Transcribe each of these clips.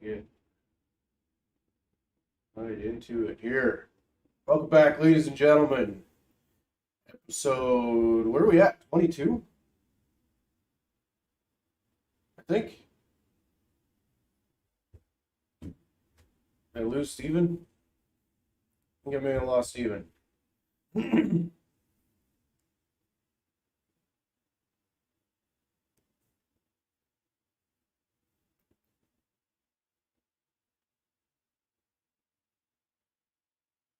Get right into it here. Welcome back, ladies and gentlemen. Episode, where are we at? 22, I think. Did I lose Steven? I think I may have lost Steven.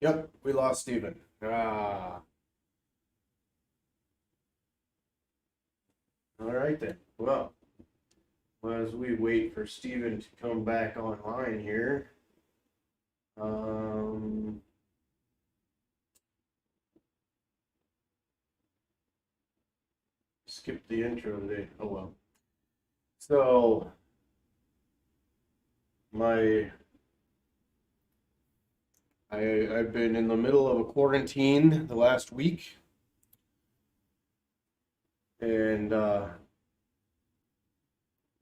Yep, we lost Steven. All right then. Well, as we wait for Steven to come back online here, skip the intro today. Oh well. So, my I've been in the middle of a quarantine the last week, and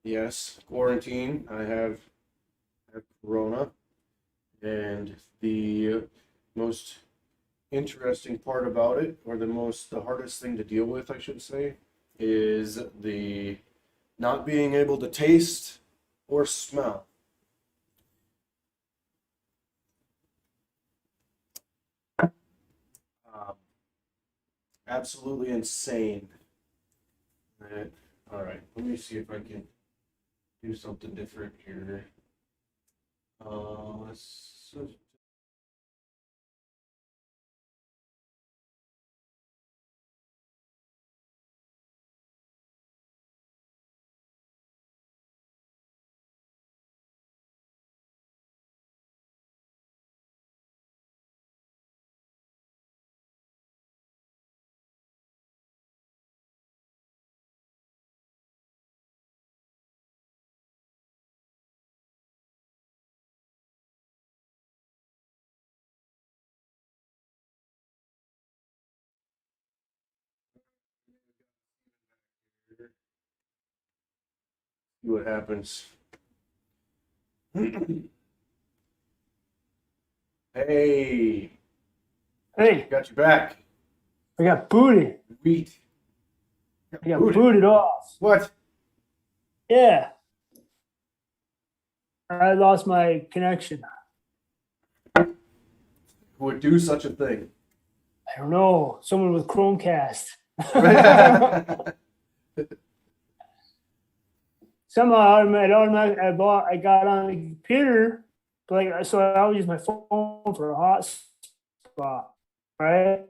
yes, quarantine. I have corona, and the most interesting part about it, or the hardest thing to deal with, I should say, is the not being able to taste or smell. Um, Absolutely insane. Right. All right, let me see if I can do something different here. Let's. See what happens. Hey, Hey, got you back. I got booted. Wheat. I got Booted. booted off. What? Yeah, I lost my connection. Who would do such a thing? I don't know. Someone with Chromecast. Somehow I got on the computer, but so I would use my phone for a hotspot, right?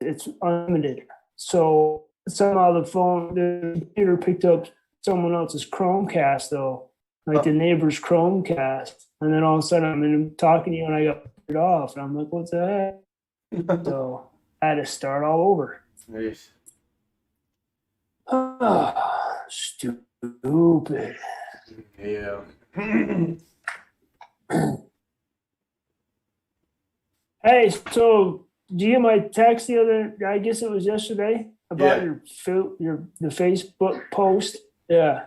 It's unlimited. So somehow the computer picked up someone else's Chromecast though, like the neighbor's Chromecast, and then all of a sudden I'm talking to you and I got it off, and I'm like, what the heck? So I had to start all over. Nice. Stupid. Yeah. Hey, so do you get my text the other? I guess it was yesterday about Yeah. the Facebook post. Yeah,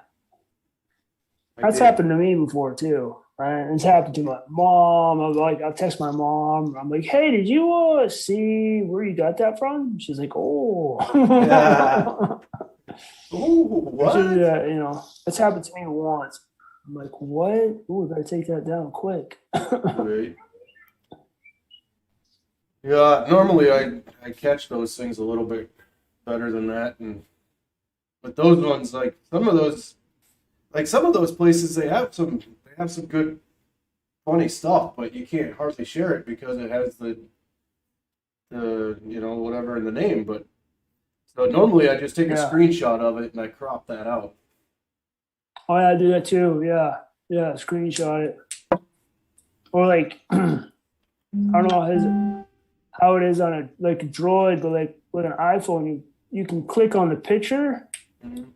I that's did. happened to me before too. Right? It's happened to my mom. I'll text my mom. I'm like, hey, did you see where you got that from? She's like, oh. Yeah. Ooh, Which is, what? it's happened to me once. I'm like, what? Ooh, I gotta take that down quick. Right. Yeah, normally I catch those things a little bit better than that, but those ones, some of those places, they have some good funny stuff, but you can't hardly share it because it has the whatever in the name. But so normally I just take a Yeah. screenshot of it and I crop that out. Oh yeah, I do that too. Yeah. Yeah. Screenshot it. Or like I don't know how it is on a like a Droid, but like with an iPhone, you can click on the picture Mhm.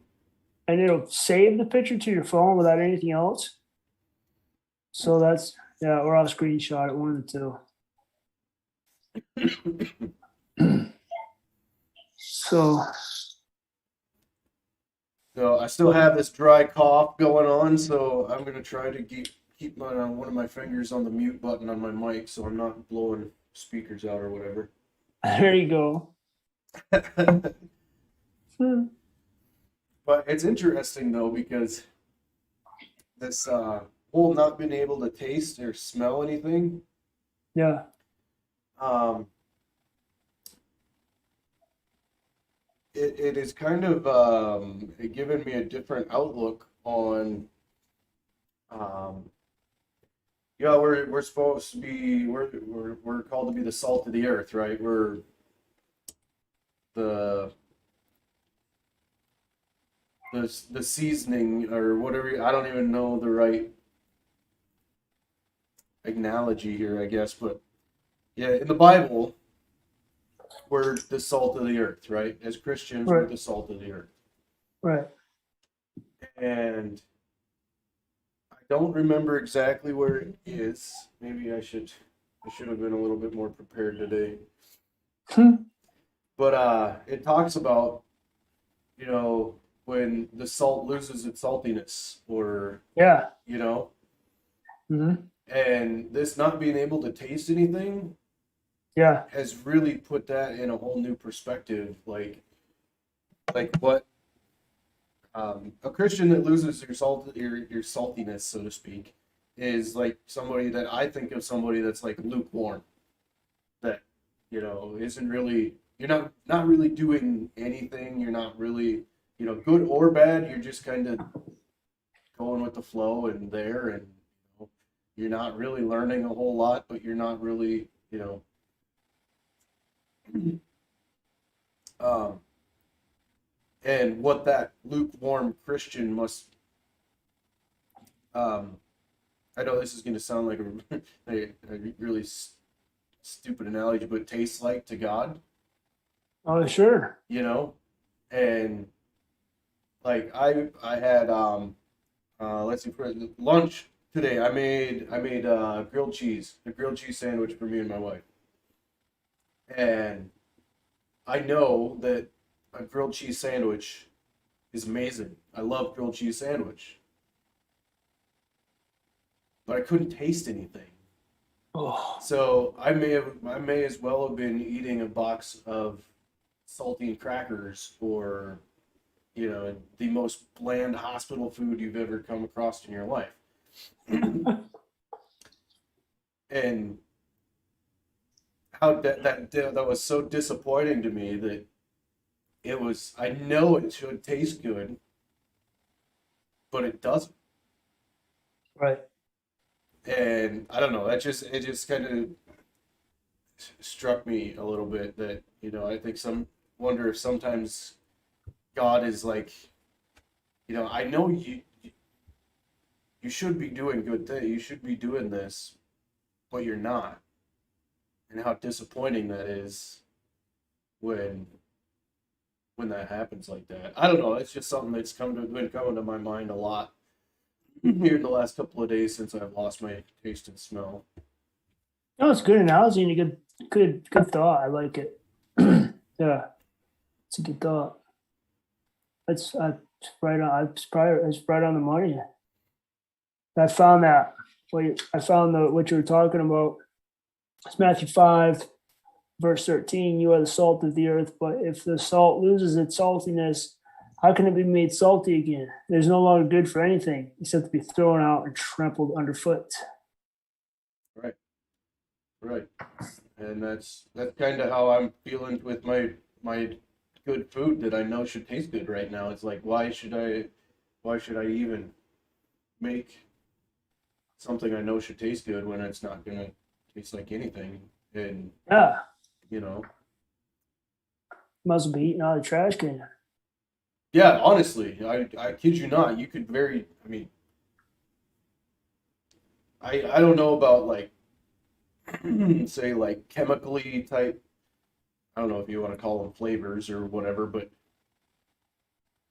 and it'll save the picture to your phone without anything else. So that's yeah, or I'll screenshot it, one of the two. So So I still have this dry cough going on, so I'm gonna try to keep my one of my fingers on the mute button on my mic, so I'm not blowing speakers out or whatever. There you go. Hmm. But it's interesting though because this whole not being able to taste or smell anything, Yeah. um, it is kind of given me a different outlook on um, yeah, we're supposed to be we're called to be the salt of the earth, right? We're the the seasoning or whatever. I don't even know the right analogy here, I guess, but yeah, in the Bible, we're the salt of the earth, right? As Christians, we're Right. the salt of the earth, Right. and I don't remember exactly where it is. Maybe I should have been a little bit more prepared today. Hmm. But it talks about, you know, when the salt loses its saltiness or, Yeah. you know, Hmm. and this not being able to taste anything Yeah. has really put that in a whole new perspective. Like what a Christian that loses your saltiness, so to speak, is like somebody that I think of somebody that's like lukewarm, that isn't really you're not really doing anything. You're not really good or bad. You're just kind of going with the flow and there, and you're not really learning a whole lot, but you're not really um, and what that lukewarm Christian must um, I know this is going to sound like a really stupid analogy, but tastes like to God, Oh, sure. you know, and like I had let's see for lunch today. I made a grilled cheese sandwich for me and my wife, and I know that a grilled cheese sandwich is amazing. I love grilled cheese sandwich, but I couldn't taste anything. Oh, So I may as well have been eating a box of saltine crackers or the most bland hospital food you've ever come across in your life. And how that was so disappointing to me that I know it should taste good, but it doesn't. right. And I don't know, it just kind of struck me a little bit that, I think some wonder if sometimes God is like, I know you should be doing good things. You should be doing this, but you're not. And how disappointing that is when that happens like that. I don't know. It's just something that's been coming to my mind a lot here in the last couple of days since I've lost my taste and smell. No, it's a good analogy and a good thought. I like it. Yeah, it's a good thought. It's right on. It's right on the money. I found that. Wait, I found what you were talking about. It's Matthew 5, verse 13. You are the salt of the earth, but if the salt loses its saltiness, how can it be made salty again? It is no longer good for anything except to be thrown out and trampled underfoot. Right, right. And that's kind of how I'm feeling with my good food that I know should taste good right now. It's like why should I even make something I know should taste good when it's not gonna taste like anything? And Yeah, you know, must be eating out of the trash can. yeah, honestly, I kid you not, you could I mean, I don't know about like say like chemically type. I don't know if you want to call them flavors or whatever,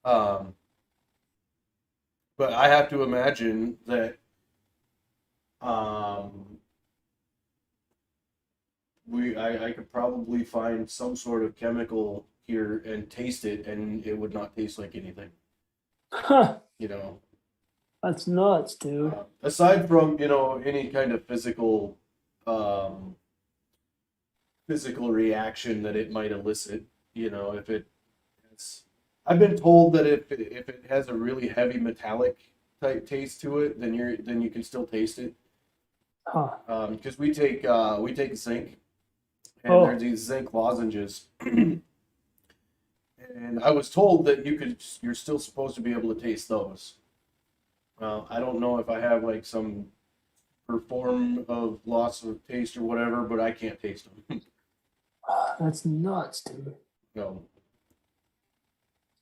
um, but I have to imagine that um, I could probably find some sort of chemical here and taste it, and it would not taste like anything. Huh, you know. that's nuts, dude. Aside from, any kind of um, physical reaction that it might elicit, if it's, I've been told that if it has a really heavy metallic type taste to it, then you can still taste it. Huh. Because we take zinc, and there's Oh, these zinc lozenges, and I was told that you're still supposed to be able to taste those. I don't know if I have like some form of loss of taste or whatever, but I can't taste them. that's nuts, dude. No,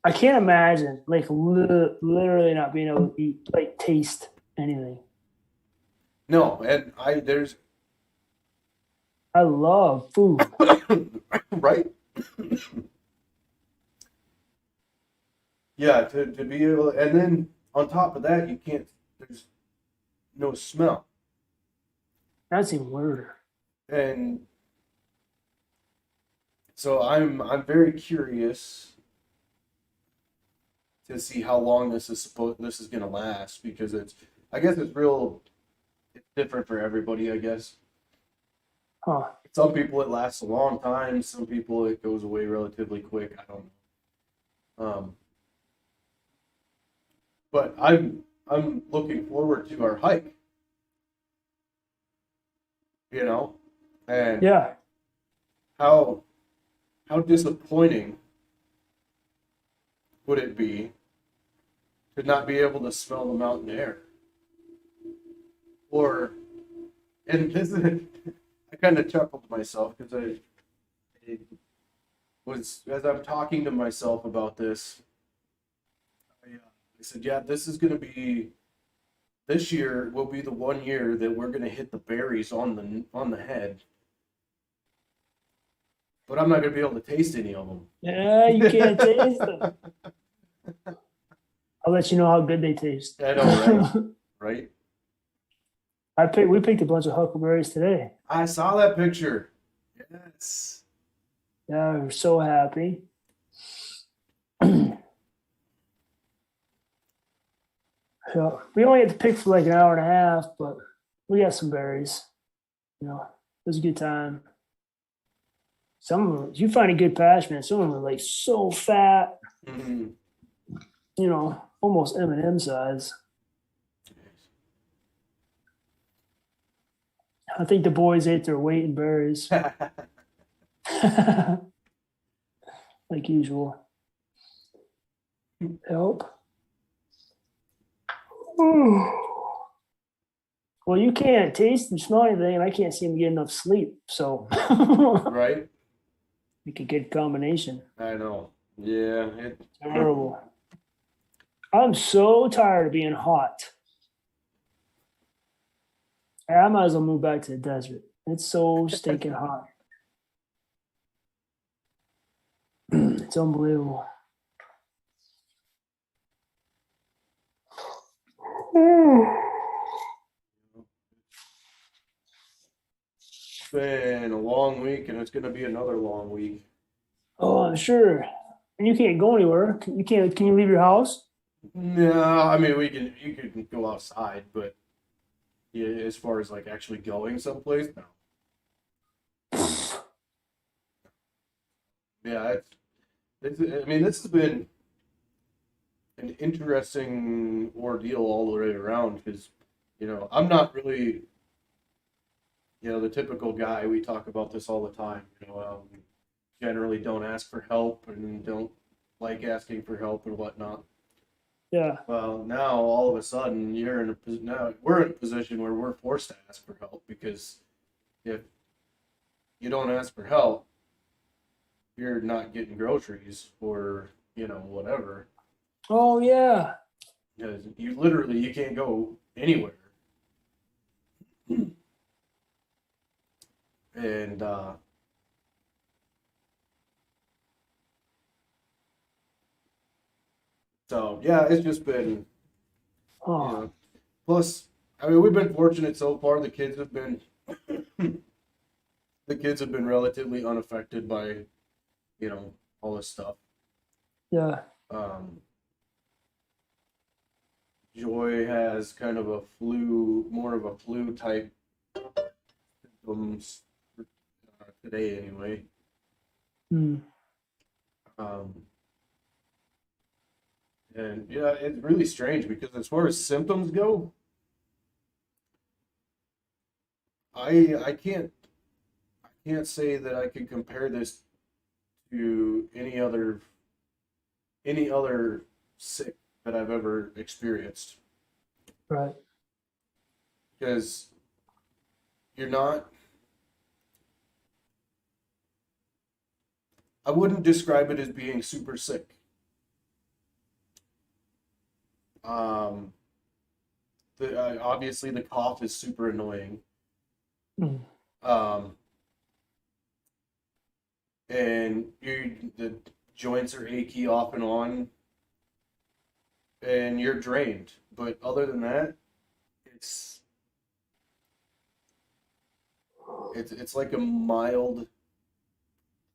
I can't imagine like literally not being able to eat, like taste anything. no, and there's I love food. right, yeah, to be able, and then on top of that, you can't. There's no smell, That's even weirder. and so I'm very curious to see how long this is gonna last because I guess it's different for everybody, I guess. Huh. Some people it lasts a long time, some people it goes away relatively quick. I don't know. But I'm looking forward to our hike, you know, and Yeah. how how disappointing would it be to not be able to smell the mountain air? Or and this is I kind of chuckled to myself because it was as I'm talking to myself about this, I said, yeah, this year will be the one year that we're gonna hit the berries on the head, but I'm not gonna be able to taste any of Yeah, you can't taste them. them. I'll let you know how good they taste. I know, right? Right? We picked a bunch of huckleberries today. I saw that picture. Yes. Yeah, we're so happy. So we only had to pick for like an hour and a half, but we got some berries. It was a good time. Some of them, you find a good patch, man. Some of them are like so fat, Mhm. almost M&M size. I think the boys ate their weight in berries, like usual. Help. Well, you can't taste and smell anything, and I can't seem to get enough sleep. So, Right? make a good combination. I know. Yeah. Terrible. I'm so tired of being hot. I might as well move back to the desert. It's so stinking hot. It's unbelievable. It's been a long week, and it's gonna be another long week. Oh, I'm sure. And you can't go anywhere. You can't. Can you leave your house? No, I mean you can go outside, but yeah, as far as like actually going someplace, no. Yeah, I mean this has been an interesting ordeal all the way around because I'm not really the typical guy. We talk about this all the time. Generally don't ask for help and don't like asking for help and whatnot. Yeah. Well, now all of a sudden now we're in a position where we're forced to ask for help because if you don't ask for help, you're not getting groceries or whatever. Oh yeah. Because you can't go anywhere. And so yeah, it's just been you Oh know. Plus, I mean, we've been fortunate so far. The kids have been relatively unaffected by all this stuff. yeah. Um, Joy has kind of a flu, more of a flu type symptoms today anyway. Hmm. Um, and yeah, it's really strange because as far as symptoms go, I can't say that I could compare this to any other sick that I've ever experienced Right. because you're not. I wouldn't describe it as being super sick. Um, obviously the cough is super annoying. Hmm. Um, and the joints are achy off and on, and you're drained. But other than that, it's it's like a mild,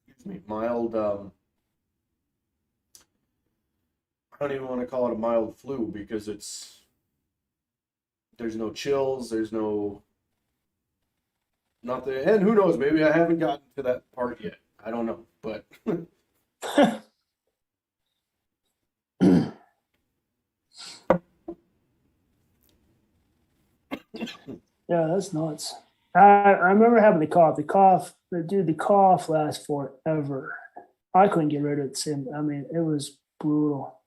excuse me, mild. I don't even want to call it a mild flu because there's no chills, there's no nothing, and who knows? Maybe I haven't gotten to that part yet. I don't know, but Yeah, that's nuts. I remember having the cough. The cough lasts forever. I couldn't get rid of it. I mean, it was brutal.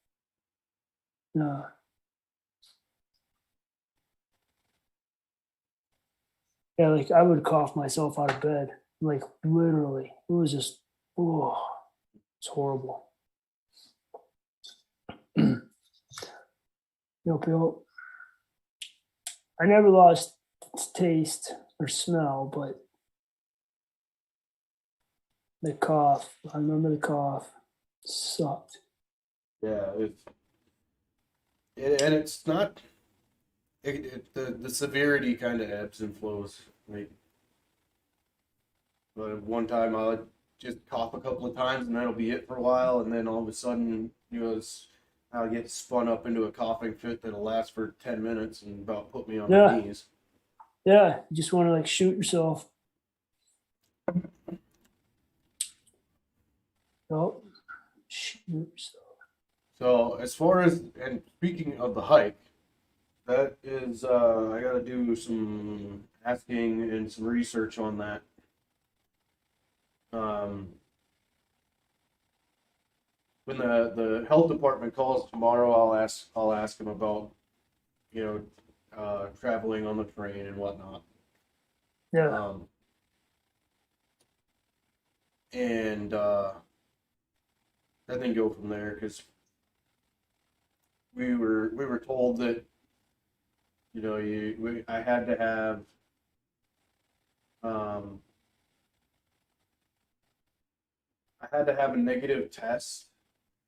No. Yeah, like I would cough myself out of bed. Like literally. It was just, oh, it's horrible. Yep, yep. I never lost taste or smell, but the cough, I remember the cough sucked. yeah, and it's not the severity kind of ebbs and flows. Like one time I'll just cough a couple of times and that'll be it for a while, and then all of a sudden, I'll get spun up into a coughing fit that'll last for 10 minutes and about put me on my Yeah, knees. yeah. You just want to like shoot yourself. Oh, shoot yourself. So as far as and speaking of the hike, that is I got to do some asking and some research on that. Um, when the health department calls tomorrow, I'll ask them about traveling on the train and whatnot. Yeah, Um, and then go from there because we were told that I had to have um, a negative test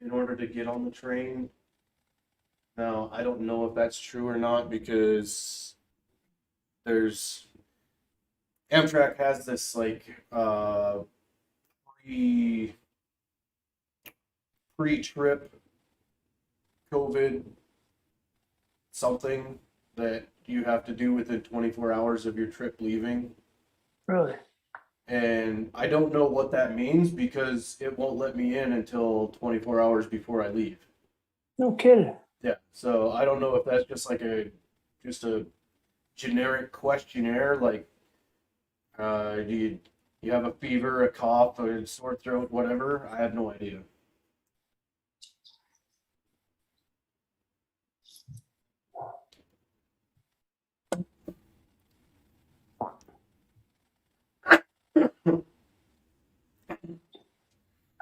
in order to get on the train. Now I don't know if that's true or not because there's Amtrak has this like pre pre-trip COVID something that you have to do within 24 hours of your trip leaving. really. And I don't know what that means because it won't let me in until 24 hours before I leave. No kidding. Yeah. So I don't know if that's just a generic questionnaire like do you have a fever, a cough, a sore throat, whatever? I have no idea.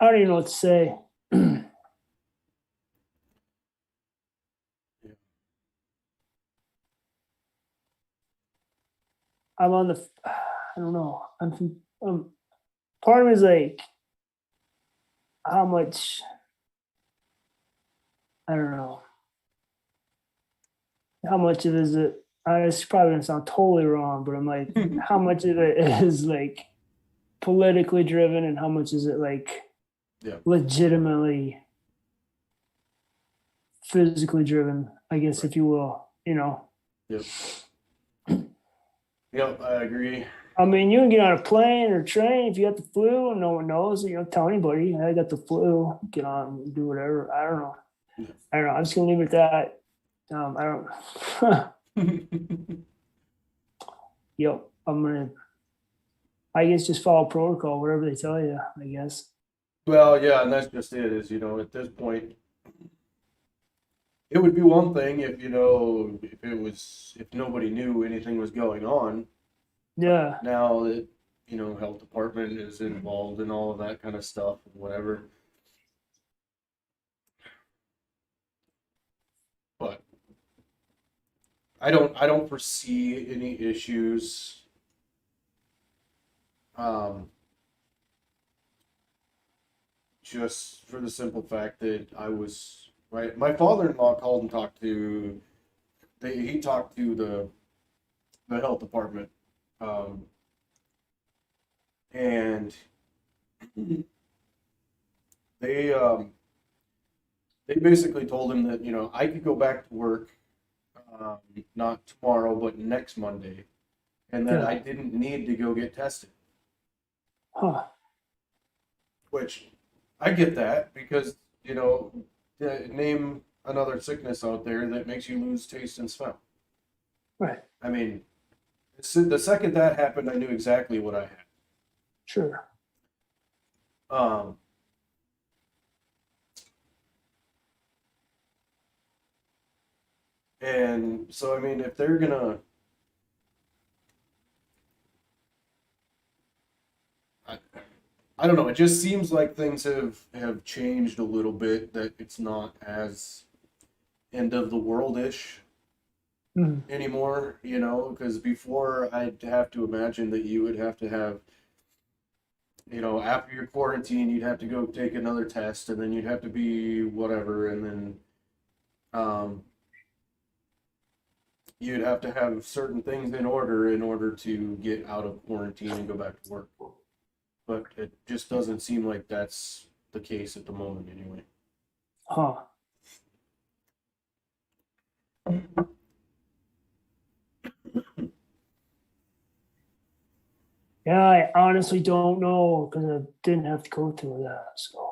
I don't even know what to say. I'm on the. I don't know. Part of me is like, how much? I don't know. How much of it is it? It's probably gonna sound totally wrong, but I'm like, how much of it is like politically driven, and how much is it like Yeah. legitimately physically driven? I guess, if you will, Yep. Yep, I agree. I mean, you can get on a plane or train if you got the flu and no one knows. Tell anybody I got the flu. Get on, do whatever. I don't know. Yeah. I don't know. I'm just gonna leave it at that. I don't. Yep. I guess just follow protocol, whatever they tell you. I guess. Well, yeah, and that's just it, is, at this point, it would be one thing if, if nobody knew anything was going on. Yeah. Now that, health department is involved in all of that kind of stuff, and whatever. But I don't foresee any issues. Just for the simple fact that my father-in-law called and he talked to the health department, and they they basically told him that I could go back to work, not tomorrow but next Monday, and that Yeah. I didn't need to go get tested. Huh. Which I get that, because name another sickness out there that makes you lose taste and smell. Right. I mean, the second that happened, I knew exactly what I had. Sure. Um, and so, I mean, if they're gonna, I, I don't know, it just seems like things have changed a little bit, that it's not as end of the world-ish Mhm. anymore, because before, I'd have to imagine that you would have to have, after your quarantine, you'd have to go take another test, and then you'd have to be whatever, and then you'd have to have certain things in order to get out of quarantine and go back to work. But it just doesn't seem like that's the case at the moment, anyway. Huh. Yeah, I honestly don't know because I didn't have to go through that. So.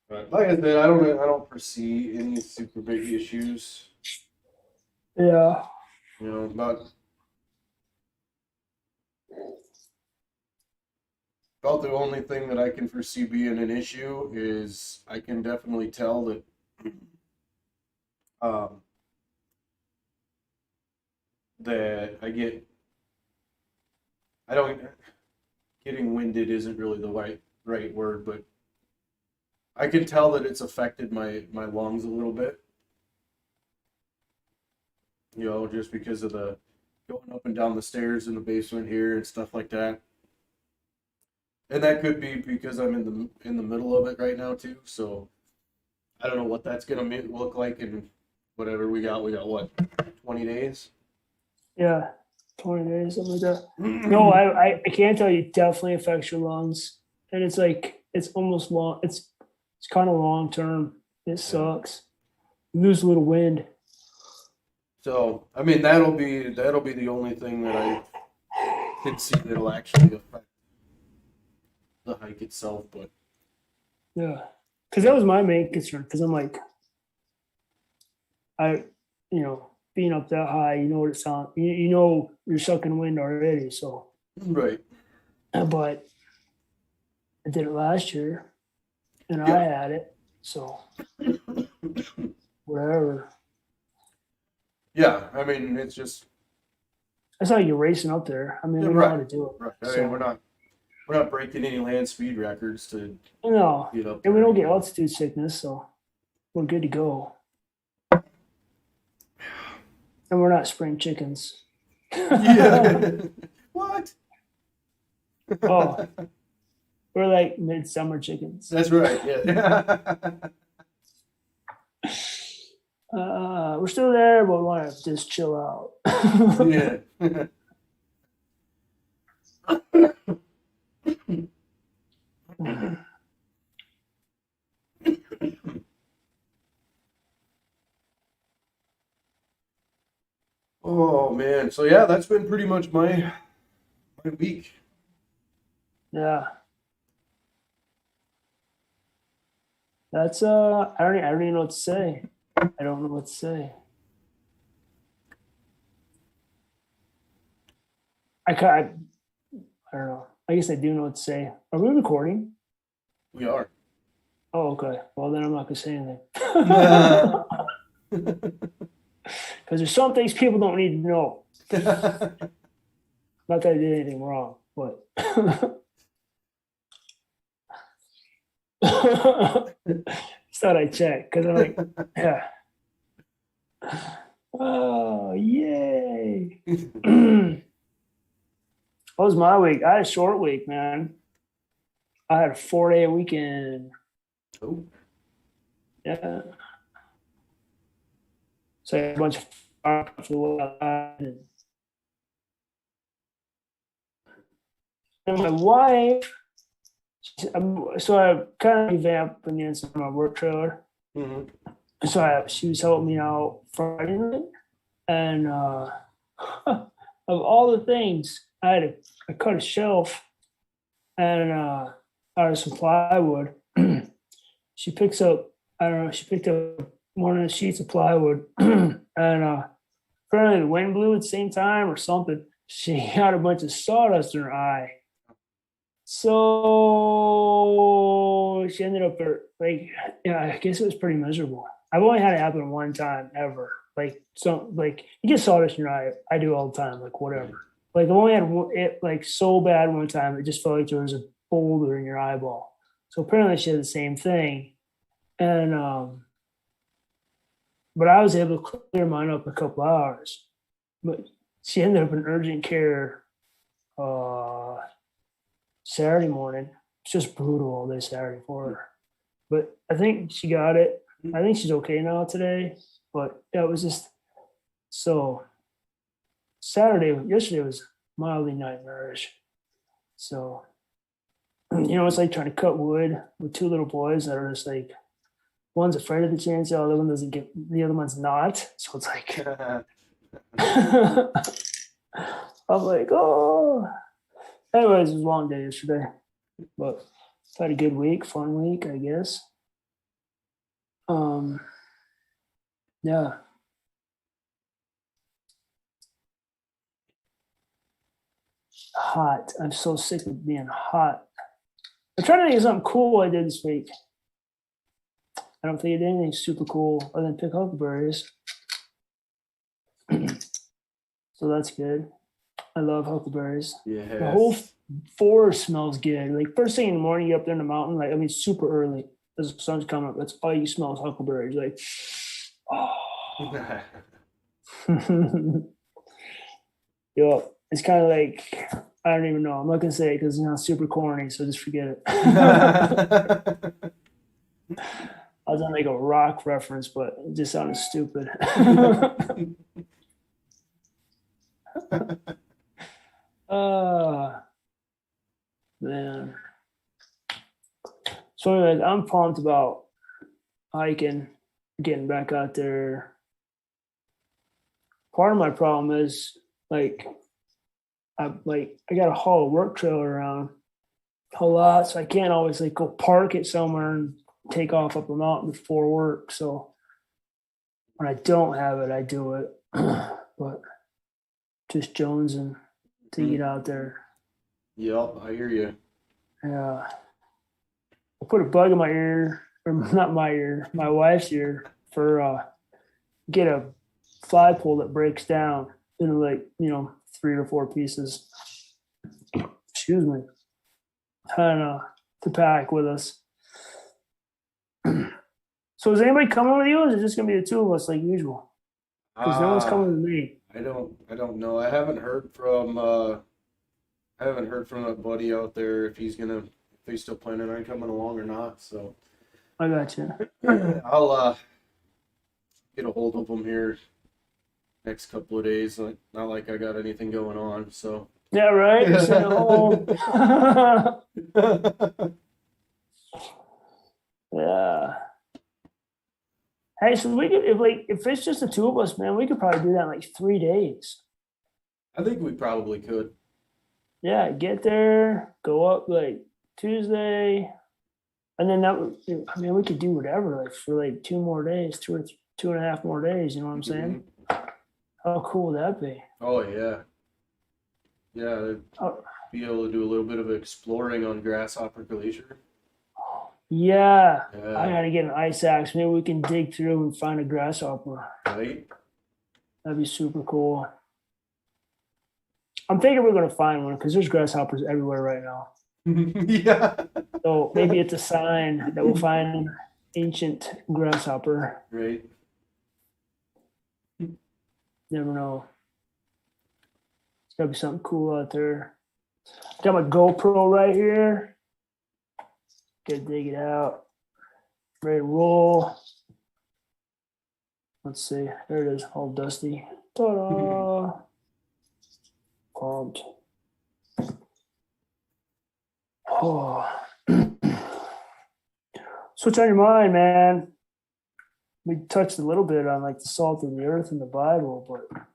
But like I said, I don't foresee any super big issues. Yeah. About the only thing that I can foresee being an issue is I can definitely tell that um, that I don't getting winded isn't really the right word, but I can tell that it's affected my lungs a little bit. Just because of the going up and down the stairs in the basement here and stuff like that. And that could be because I'm in the middle of it right now too. So I don't know what that's gonna look like in whatever we got. We got what, 20 days? Yeah. 20 days, something like that. No, I can tell you it definitely affects your lungs. And it's like it's almost long it's kind of long term. It sucks. You lose a little wind. So I mean that'll be the only thing that I can see that'll actually affect the hike itself. But Yeah. Because that was my main concern. Because I'm like, being up that high, you know what it sounds. You know you're sucking wind already. So, right, but I did it last year, and Yeah. I had it. So, whatever. yeah. I mean it's just That's how you're racing up there. I mean, yeah, we know right. how to do it. Right. I So, mean we're not breaking any land speed records to no, get up and we there. don't get altitude sickness, so we're good to go. And we're not spring chickens. Yeah. What? Oh, we're like midsummer chickens. That's right. Yeah. We're still there, but we want to just chill out. Yeah. Oh man. So yeah, that's been pretty much my week. Yeah, that's I don't even know what to say. I don't know what to say. I don't know. I guess I do know what to say. Are we recording? We are. Oh, okay. Well, then I'm not gonna say anything. Because there's some things people don't need to know. Not that I did anything wrong, but just thought I'd check because I'm like, yeah. Oh, yay. What was my week? I had a short week, man. I had a 4 day weekend. Oh, Yeah. So I had a bunch of fun for and my wife, so I kind of revamped the inside of my work trailer. mhm. So she was helping me out Friday night. And of all the things, I cut a shelf and out of some plywood. She picks up, I don't know, she picked up one of the sheets of plywood and apparently the wind blew at the same time or something. She got a bunch of sawdust in her eye. So she ended up like, yeah, I guess it was pretty miserable. I've only had it happen one time ever. Like, so, like, you get sawdust in your eye. I do all the time, like, Right. whatever. Like, I only had it, like, so bad one time, it just felt like there was a boulder in your eyeball. So apparently she had the same thing. And, but I was able to clear mine up in a couple hours. But she ended up in urgent care uh, Saturday morning. It's just brutal all day Saturday for her. But I think she got it. I think she's okay now today. But yeah, it was just so yesterday was mildly nightmarish. So, it's like trying to cut wood with two little boys that are just like, one's afraid of the chainsaw, the other one doesn't get, the other one's not. So it's like, I'm like, oh. Anyways, it was a long day yesterday, but had a good week, fun week, I guess. Um, yeah, hot. I'm so sick of being hot. I'm trying to think of something cool I did this week. I don't think I did anything super cool other than pick huckleberries. So that's good. I love huckleberries. The whole Yes. forest smells good. Like first thing in the morning, you up there in the mountain, like I mean super early as the sun's coming up. That's all you smell is huckleberries. Like, oh. Yo, it's kind of like I don't even know. I'm not gonna say it because super corny, so just forget it. I was gonna make a rock reference, but it just sounded stupid. uh man. So anyways, I'm pumped about hiking, getting back out there. Part of my problem is like I got to haul a work trailer around a lot, so I can't always like go park it somewhere and take off up a mountain before work. So when I don't have it, I do it. But just jonesing to get out there. Yep, I hear you. Yeah. I put a bug in my ear, or not my ear, my wife's ear for get a flagpole that breaks down into like 3 or 4 pieces. Excuse me. And to pack with us. So is anybody coming with you, or is it just gonna be the two of us like usual? Because no one's Ah, coming with me. I don't know. I haven't heard from a buddy out there if he's still planning on coming along or not. So I got you. I'll get a hold of him here next couple of days. Like, not like I got anything going on, so. Yeah, right. You're sitting at home. Yeah. Hey, so we could if it's just the two of us, man, we could probably do that in like 3 days. I think we probably could. Yeah, get there, go up like Tuesday, and then I mean, we could do whatever like for like 2 more days, 2 and a half more days. You know what I'm saying? How cool would that be? Oh yeah, yeah. Oh, Be able to do a little bit of exploring on Grasshopper Glacier. yeah, I Yeah, gotta get an ice axe. Maybe we can dig through and find a grasshopper. right. That'd be super cool. I'm thinking we're gonna find one because there's grasshoppers everywhere right now. Yeah, So maybe it's a sign that we'll find an ancient grasshopper. right. Never know. It's gotta be something cool out there. Got my GoPro right here. Gotta dig it out. Ready to roll. Let's see. There it is, all dusty. Ta-da! Pumped. Oh. So what's on your mind, man? We touched a little bit on like the salt of the earth in the Bible, but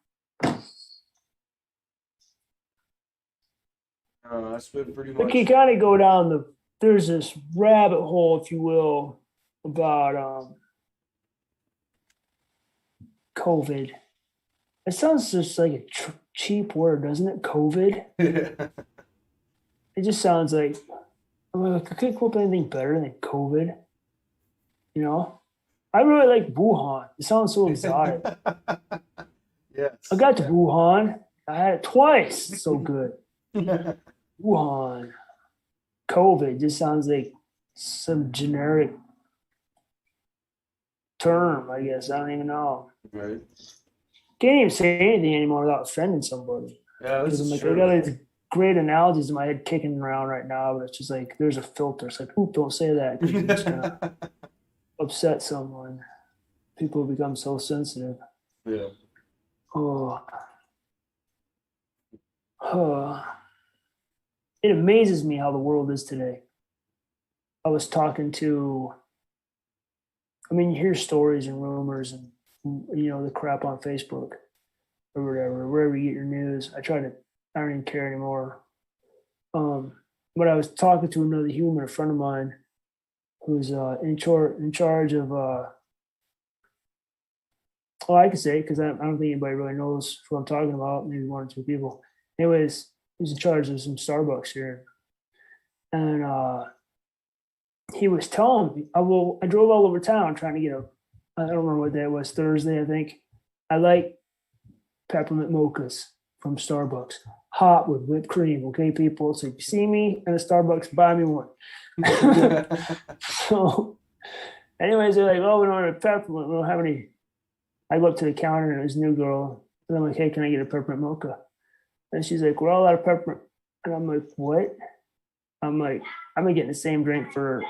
That's been pretty we much. can kind of go down there's this rabbit hole, if you will, about COVID. It sounds just like a cheap word, doesn't it? COVID. It just sounds like I'm like, I can't come up with anything better than COVID. You know, I really like Wuhan. It sounds so exotic. Yes. I got to Wuhan. I had it twice. It's so good. Wuhan. COVID just sounds like some generic term, I guess. I don't even know. Right. Can't even say anything anymore without offending somebody. Yeah, this Because I'm is like, true. I got these great analogies in my head kicking around right now, but it's just like there's a filter. It's like, oop, don't say that because you're just gonna upset someone. People become so sensitive. Yeah. Oh. Oh. It amazes me how the world is today. I was talking to, I mean, you hear stories and rumors and, you know, the crap on Facebook or whatever, wherever you get your news. I don't even care anymore. But I was talking to another human, a friend of mine, who's in charge of, well, I can say because I don't think anybody really knows who I'm talking about, maybe one or two people. Anyways, he's in charge of some Starbucks here. And he was telling me, I drove all over town trying to get I don't remember what day it was, Thursday, I think. I like peppermint mochas from Starbucks, hot with whipped cream. Okay, people. So if you see me in a Starbucks, buy me one. So, anyways, they're like, oh, we don't have peppermint. We don't have any. I go up to the counter and there's a new girl. And I'm like, hey, can I get a peppermint mocha? And she's like, we're all out of peppermint. And I'm like, what? I'm like, I've been getting the same drink for,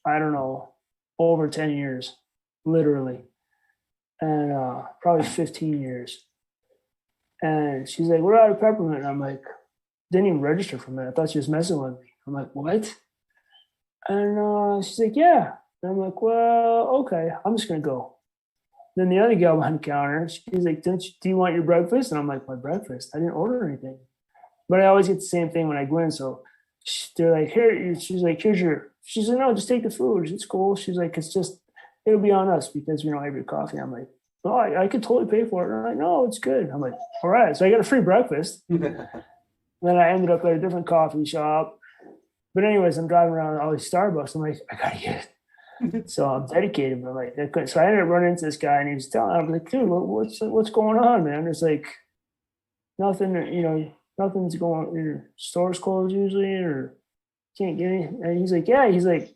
I don't know, over 10 years, literally. And probably 15 years. And she's like, we're out of peppermint. And I'm like, didn't even register for a minute. I thought she was messing with me. I'm like, what? And she's like, yeah. And I'm like, well, okay, I'm just going to go. Then the other gal behind the counter, she's like, do you want your breakfast? And I'm like, my breakfast? I didn't order anything. But I always get the same thing when I go in. So they're like, here, she's like, here's your, she's like, no, just take the food. It's cool. She's like, it'll be on us because we don't have your coffee. I'm like, oh, I could totally pay for it. And I'm like, no, it's good. I'm like, all right. So I got a free breakfast. Then I ended up at a different coffee shop. But anyways, I'm driving around all these Starbucks. I'm like, I gotta get it. So I'm dedicated, but like, I couldn't. So I ended up running into this guy, and he was telling. I'm like, dude, what's going on, man? It's like nothing, nothing's going on. Your store's closed usually, or can't get any. And he's like, yeah. He's like,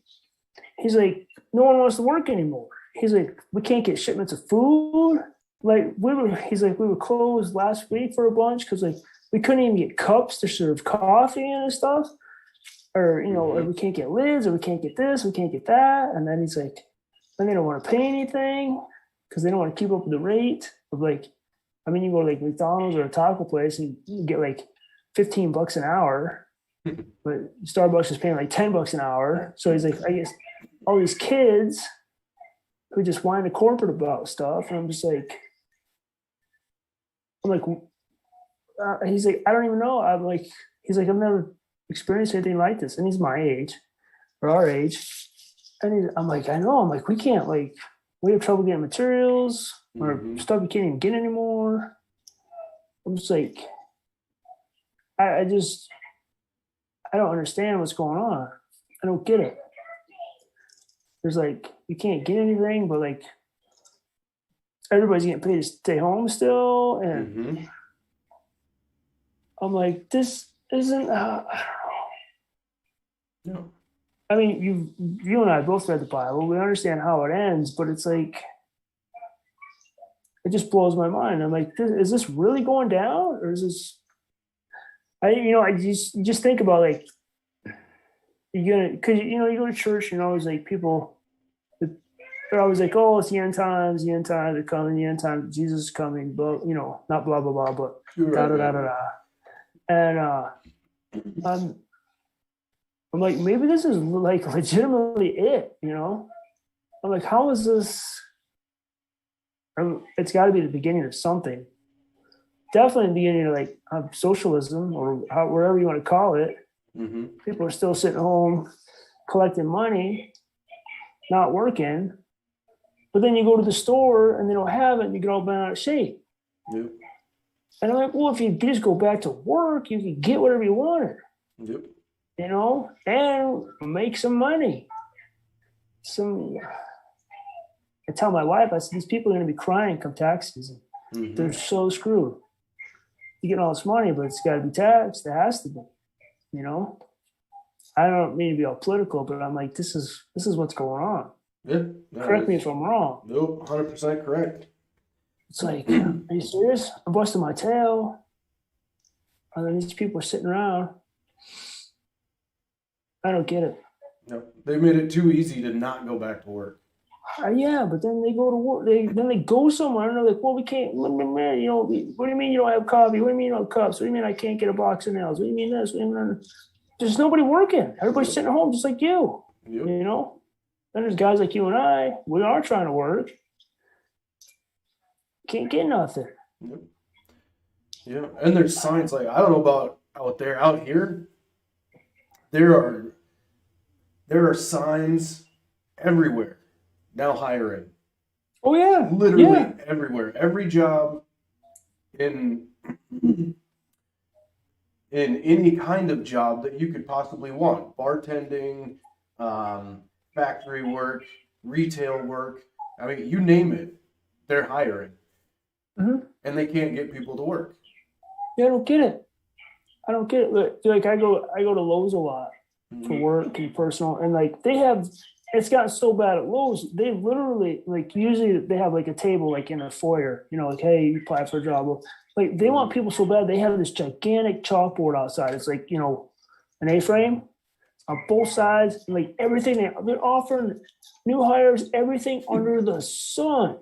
no one wants to work anymore. He's like, we can't get shipments of food. Like we were closed last week for a bunch because like we couldn't even get cups to serve coffee and stuff. Or, or we can't get lids, or we can't get this, we can't get that. And then he's like, then they don't want to pay anything because they don't want to keep up with the rate of like, I mean, you go to like McDonald's or a taco place and you get like $15 an hour, but Starbucks is paying like $10 an hour. So he's like, I guess all these kids who just whine to corporate about stuff, and I'm like, he's like, I don't even know. I'm like, he's like, I've never experienced anything like this, and he's my age or our age, and I'm like, I know. I'm like, we can't like, we have trouble getting materials or Mhm. stuff we can't even get anymore. I'm just like, I just, I don't understand what's going on. I don't get it. There's like, you can't get anything, but like, everybody's getting paid to stay home still, and Mhm. I'm like, this isn't. Yeah. I mean, you and I both read the Bible. We understand how it ends, but it's like it just blows my mind. I'm like, is this really going down, or is this? I just think about like you're gonna, because you go to church, it's like people. They're always like, oh, it's the end times are coming, the end time, Jesus is coming, but not blah blah blah, but You're da right, da da right. da da. And I'm I'm like, maybe this is like legitimately it. I'm like, how is this? It's got to be the beginning of something. Definitely the beginning of like socialism or wherever you want to call it. Mhm. People are still sitting home collecting money, not working. But then you go to the store and they don't have it and you get all bent out of shape. Yep. And I'm like, well, if you just go back to work, you can get whatever you wanted, Yep. and make some money. I tell my wife, I said, these people are going to be crying come tax season. They're Mhm. so screwed. You get all this money, but it's got to be taxed. It has to be, you know. I don't mean to be all political, but I'm like, this is what's going on. Yeah. No, Correct me it's if I'm wrong. nope. 100% correct. It's like, are you serious? I'm busting my tail. And then these people are sitting around. I don't get it. No, they made it too easy to not go back to work. Yeah, but then they go to work. Then they go somewhere and they're like, well, we can't. Man, what do you mean you don't have coffee? What do you mean you don't have cups? What do you mean I can't get a box of nails? What do you mean this? What do you mean? There's nobody working. Everybody's sitting at home just like you. Yep. You know. Then there's guys like you and I. We are trying to work. Can't get nothing. Yep. Yeah. And there's signs like I don't know about out there. Out here, there are signs everywhere now hiring. Oh yeah, Literally yeah. everywhere. Every job in any kind of job that you could possibly want. Bartending, um, factory work, retail work. I mean, you name it, they're hiring. Hmm. And they can't get people to work. Yeah, I don't get it. I don't get it. Like I go to Lowe's a lot for Mhm. work and personal, and like they have. It's gotten so bad at Lowe's. They literally like usually they have like a table like in a foyer. Like hey, you apply for a job. Well, like they want Mhm. people so bad. They have this gigantic chalkboard outside. It's like an A-frame on both sides. And like everything they're offering new hires everything under the sun.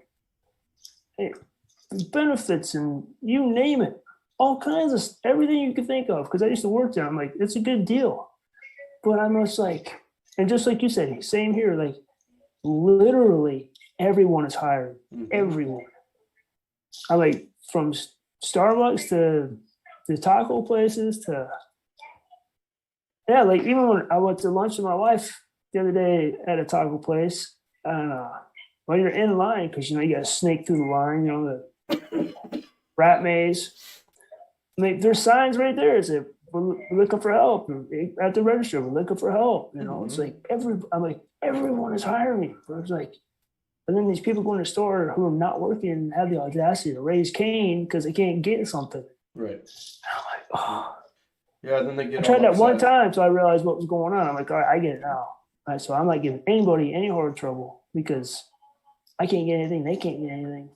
Benefits and you name it, all kinds of everything you can think of. Because I used to work there, I'm like, it's a good deal. But I'm just like, and just like you said, same here. Like literally, everyone is hiring. Mhm. Everyone. I like from Starbucks to the taco places to yeah. Like even when I went to lunch with my wife the other day at a taco place, and when you're in line, because you got to snake through the line, the rat maze. Like there's signs right there. It's like we're looking for help at the register. We're looking for help. It's Mhm. like I'm like everyone is hiring. But it's like, and then these people go in the store who are not working have the audacity to raise Cain because they can't get something. Right. And I'm like, oh. Yeah, then they I get all tried that one upset. time, so I realized what was going on. I'm like, all right, I get it now. All right, so I'm not giving anybody any hard trouble because I can't get anything. They can't get anything.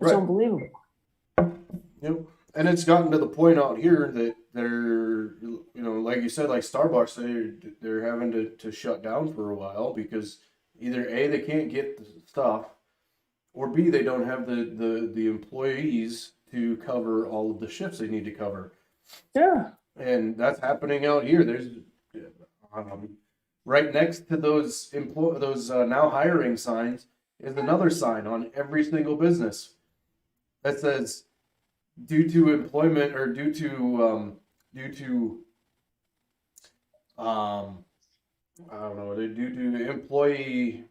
It's Right. unbelievable. Yep. And it's gotten to the point out here that they're, like you said, like Starbucks, they're having to shut down for a while because either A, they can't get the stuff, or B, they don't have the employees to cover all of the shifts they need to cover. Yeah. And that's happening out here. There's, um, right next to those now hiring signs is another sign on every single business that says due to employment or due to I don't know, due to employee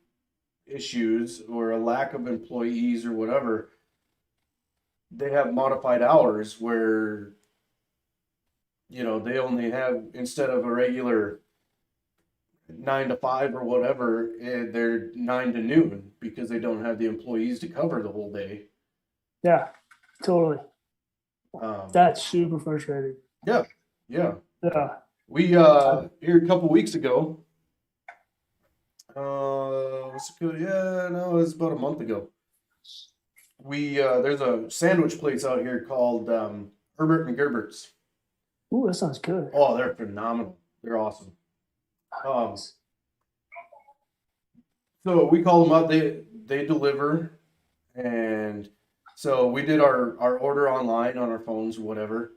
issues or a lack of employees or whatever, they have modified hours where, they only have, instead of a regular 9 to 5 or whatever, they're 9 to noon because they don't have the employees to cover the whole day. Yeah, totally. Um, That's super frustrating. yeah, yeah. Yeah. We here a couple weeks ago. What's it good? Yeah, no, it was about a month ago. We there's a sandwich place out here called Herbert and Gerbert's. Ooh, that sounds good. Oh, they're phenomenal. They're awesome. So we call them up. They deliver, and so we did our order online on our phones or whatever,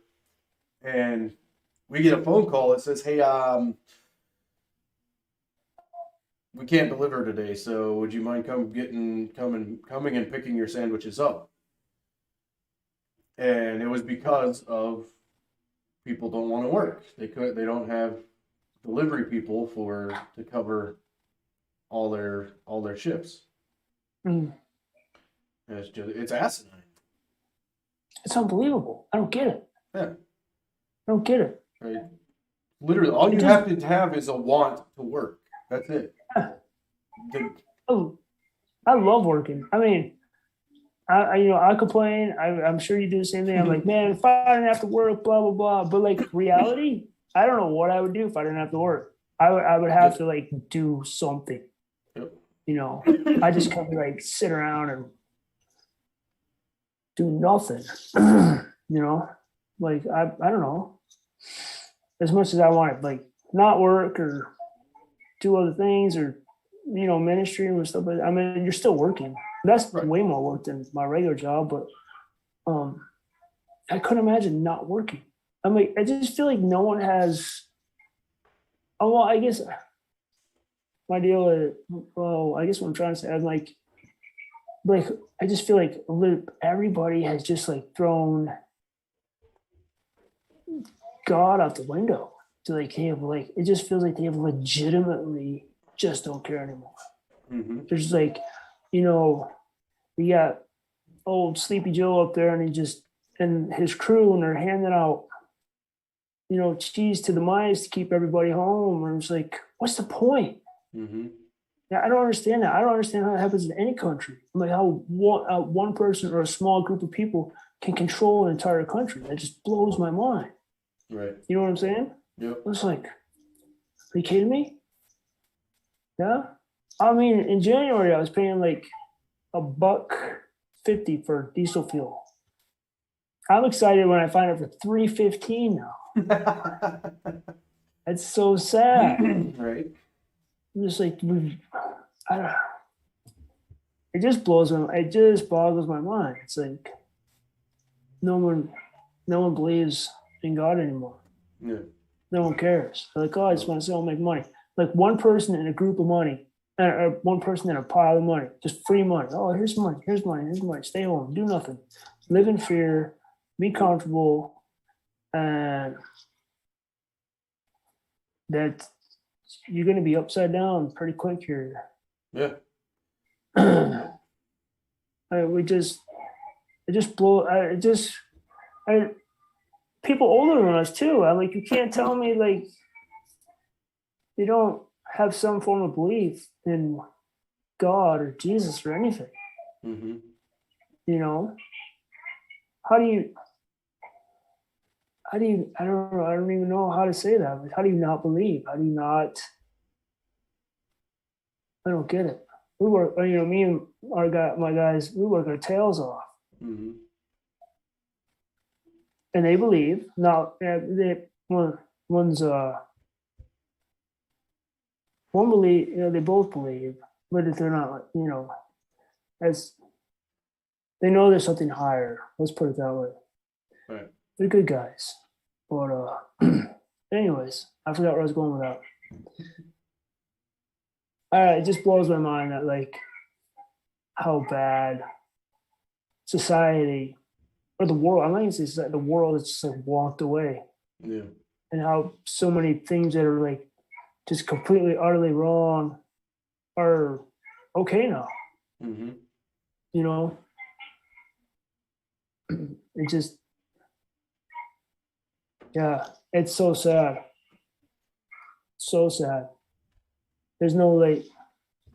and we get a phone call that says, "Hey, we can't deliver today, so would you mind coming and picking your sandwiches up?" And it was because of people don't want to work. They don't have delivery people to cover all their shifts. Mm. And it's asinine. It's unbelievable. I don't get it. Yeah. I don't get it. Right. Literally, all you have to have is a want to work. That's it. Oh, I love working. I mean, I complain. I'm sure you do the same thing. I'm like, man, if I didn't have to work, blah blah blah. But like reality, I don't know what I would do if I didn't have to work. I would have to like do something. Yep. I just can't like sit around and do nothing. Like I don't know. As much as I want to like not work or do other things or ministry and stuff like that. I mean, you're still working. That's Right. way more work than my regular job, but I couldn't imagine not working. I mean, I just feel like no one has. Oh well, I guess my deal is. Well, I guess what I'm trying to say, I'm like I just feel like everybody has just like thrown God out the window. To like have like it just feels like they have legitimately just don't care anymore. Mm-hmm. There's like, we got old Sleepy Joe up there, and his crew, and they're handing out, cheese to the mice to keep everybody home. And it's like, what's the point? Mm-hmm. Yeah, I don't understand that. I don't understand how that happens in any country. Like how one person or a small group of people can control an entire country. That just blows my mind. Right. You know what I'm saying? Yep. It's like, are you kidding me? Yeah. I mean, in January, I was paying like $1.50 for diesel fuel. I'm excited when I find it for $3.15 now. That's so sad. Right. I'm just like, I don't. It just boggles my mind. It's like no one believes in God anymore. Yeah. No one cares. They're like, oh, I just want to sell and make money. Like one person in a group of money, or one person in a pile of money, just free money. Oh, here's money, here's money, here's money. Stay home, do nothing, live in fear, be comfortable, and that you're going to be upside down pretty quick here. Yeah. People older than us too. I'm like, you can't tell me like they don't have some form of belief in God or Jesus or anything. Mm-hmm. How do you I don't know, I don't even know how to say that. Like, how do you not believe? How do you not? I don't get it. We work, me and my guys, we work our tails off. Mm-hmm. And they believe. Now, one believe, they both believe, but if they're not, as they know there's something higher. Let's put it that way. Right. They're good guys. But anyways, I forgot where I was going with that. it just blows my mind that like how bad society or the world, I'm not even saying society, the world is just like walked away, Yeah. and how so many things that are like just completely utterly wrong are okay now. Mm-hmm. You know, it just, yeah, it's so sad, so sad. There's no like,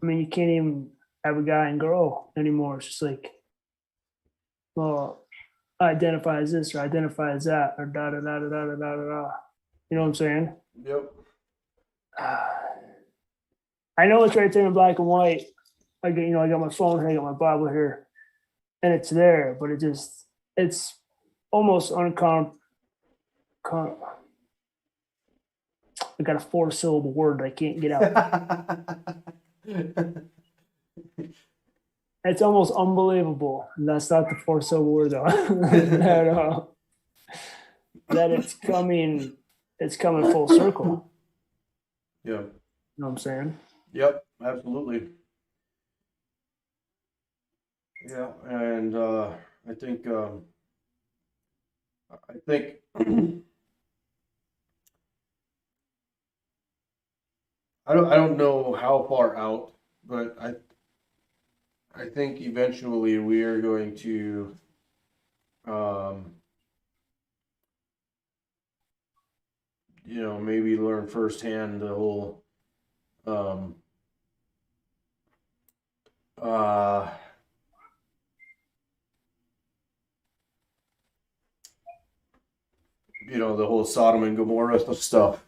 I mean, you can't even have a guy and girl anymore. It's just like, well, identify as this or identify as that or da da da da da da da da. You know what I'm saying? Yep. I know it's right there in black and white. I get, I got my phone here, I got my Bible here, and it's there, but it's almost I got a 4-syllable word that I can't get out. It's almost unbelievable. That's not the 4-syllable word though. that it's coming full circle. Yeah. You know what I'm saying? Yep. Absolutely. Yeah. And I think I think I don't know how far out, but I think eventually we are going to um, maybe learn firsthand the whole um, uh, the whole Sodom and Gomorrah stuff,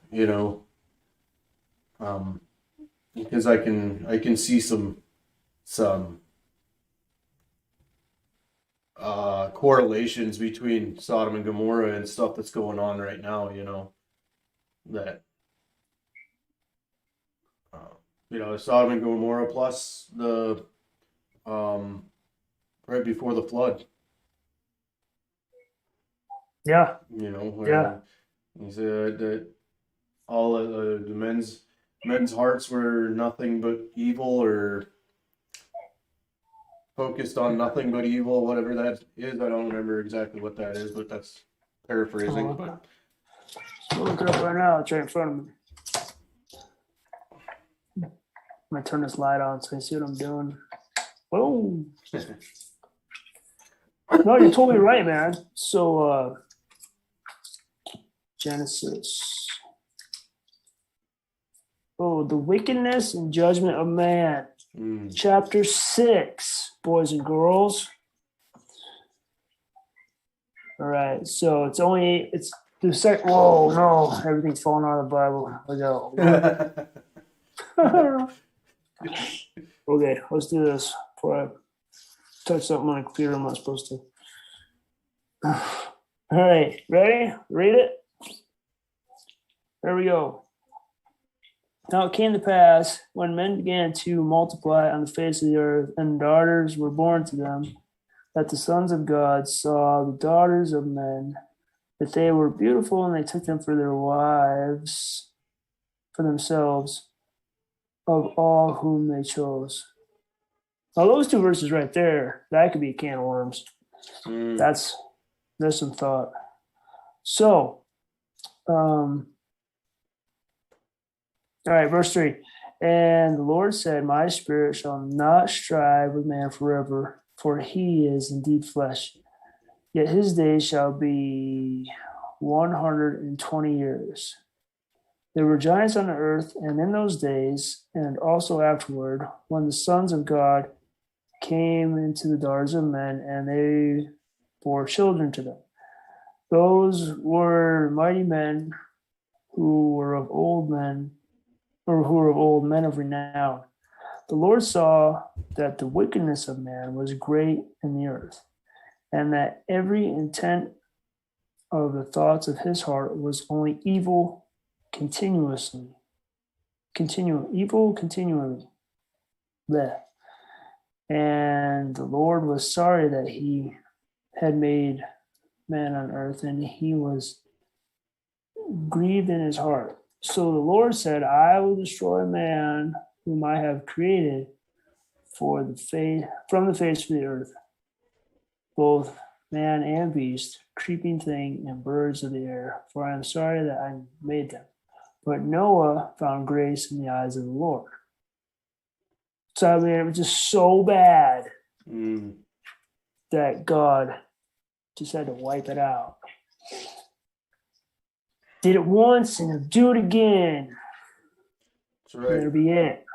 um, because I can see some correlations between Sodom and Gomorrah and stuff that's going on right now, that Sodom and Gomorrah plus the um, right before the flood, Yeah, yeah, when he said that all of the men's hearts were nothing but evil, or focused on nothing but evil, whatever that is. I don't remember exactly what that is, but that's paraphrasing. But I'll look it up right now. It's right in front of me. I'm gonna turn this light on so you see what I'm doing. Oh, no, you're totally right, man. So, Genesis. Oh, the wickedness and judgment of man. Chapter 6, boys and girls. All right, so it's the second. Whoa, no, everything's falling out of the Bible. Okay, let's do this before I touch something on the computer I'm not supposed to. All right, ready? Read it. There we go. Now it came to pass when men began to multiply on the face of the earth, and daughters were born to them, that the sons of God saw the daughters of men, that they were beautiful, and they took them for their wives for themselves of all whom they chose. Now those two verses right there, that could be a can of worms. There's some thought. So, all right, verse 3. And the Lord said, my spirit shall not strive with man forever, for he is indeed flesh. Yet his days shall be 120 years. There were giants on the earth, and in those days, and also afterward, when the sons of God came into the daughters of men, and they bore children to them. Those were mighty men who were of old men, or who were of old men of renown. The Lord saw that the wickedness of man was great in the earth, and that every intent of the thoughts of his heart was only evil continually. Bleh. And the Lord was sorry that he had made man on earth, and he was grieved in his heart. So the Lord said, I will destroy man whom I have created for the face from the face of the earth, both man and beast, creeping thing, and birds of the air. For I am sorry that I made them. But Noah found grace in the eyes of the Lord. So I mean, it was just so bad that God just had to wipe it out. Did it once and he'll do it again. That's And that'll right. be it.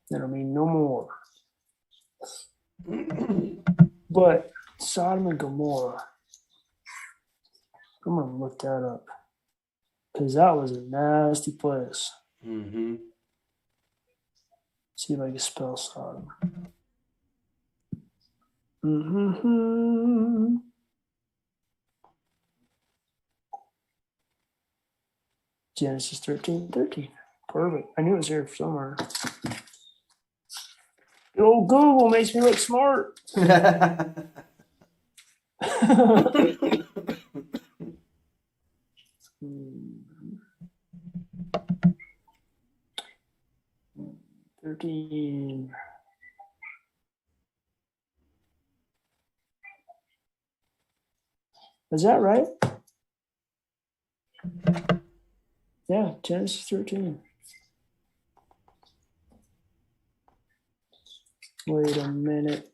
That'll be no more. But Sodom and Gomorrah, I'm gonna look that up. Because that was a nasty place. Mm-hmm. See if I can spell Sodom. Mm-hmm. Genesis 13:13. Perfect. I knew it was here somewhere. Good old Google makes me look smart. Hmm. 13. Is that right? Yeah, Genesis 13. Wait a minute.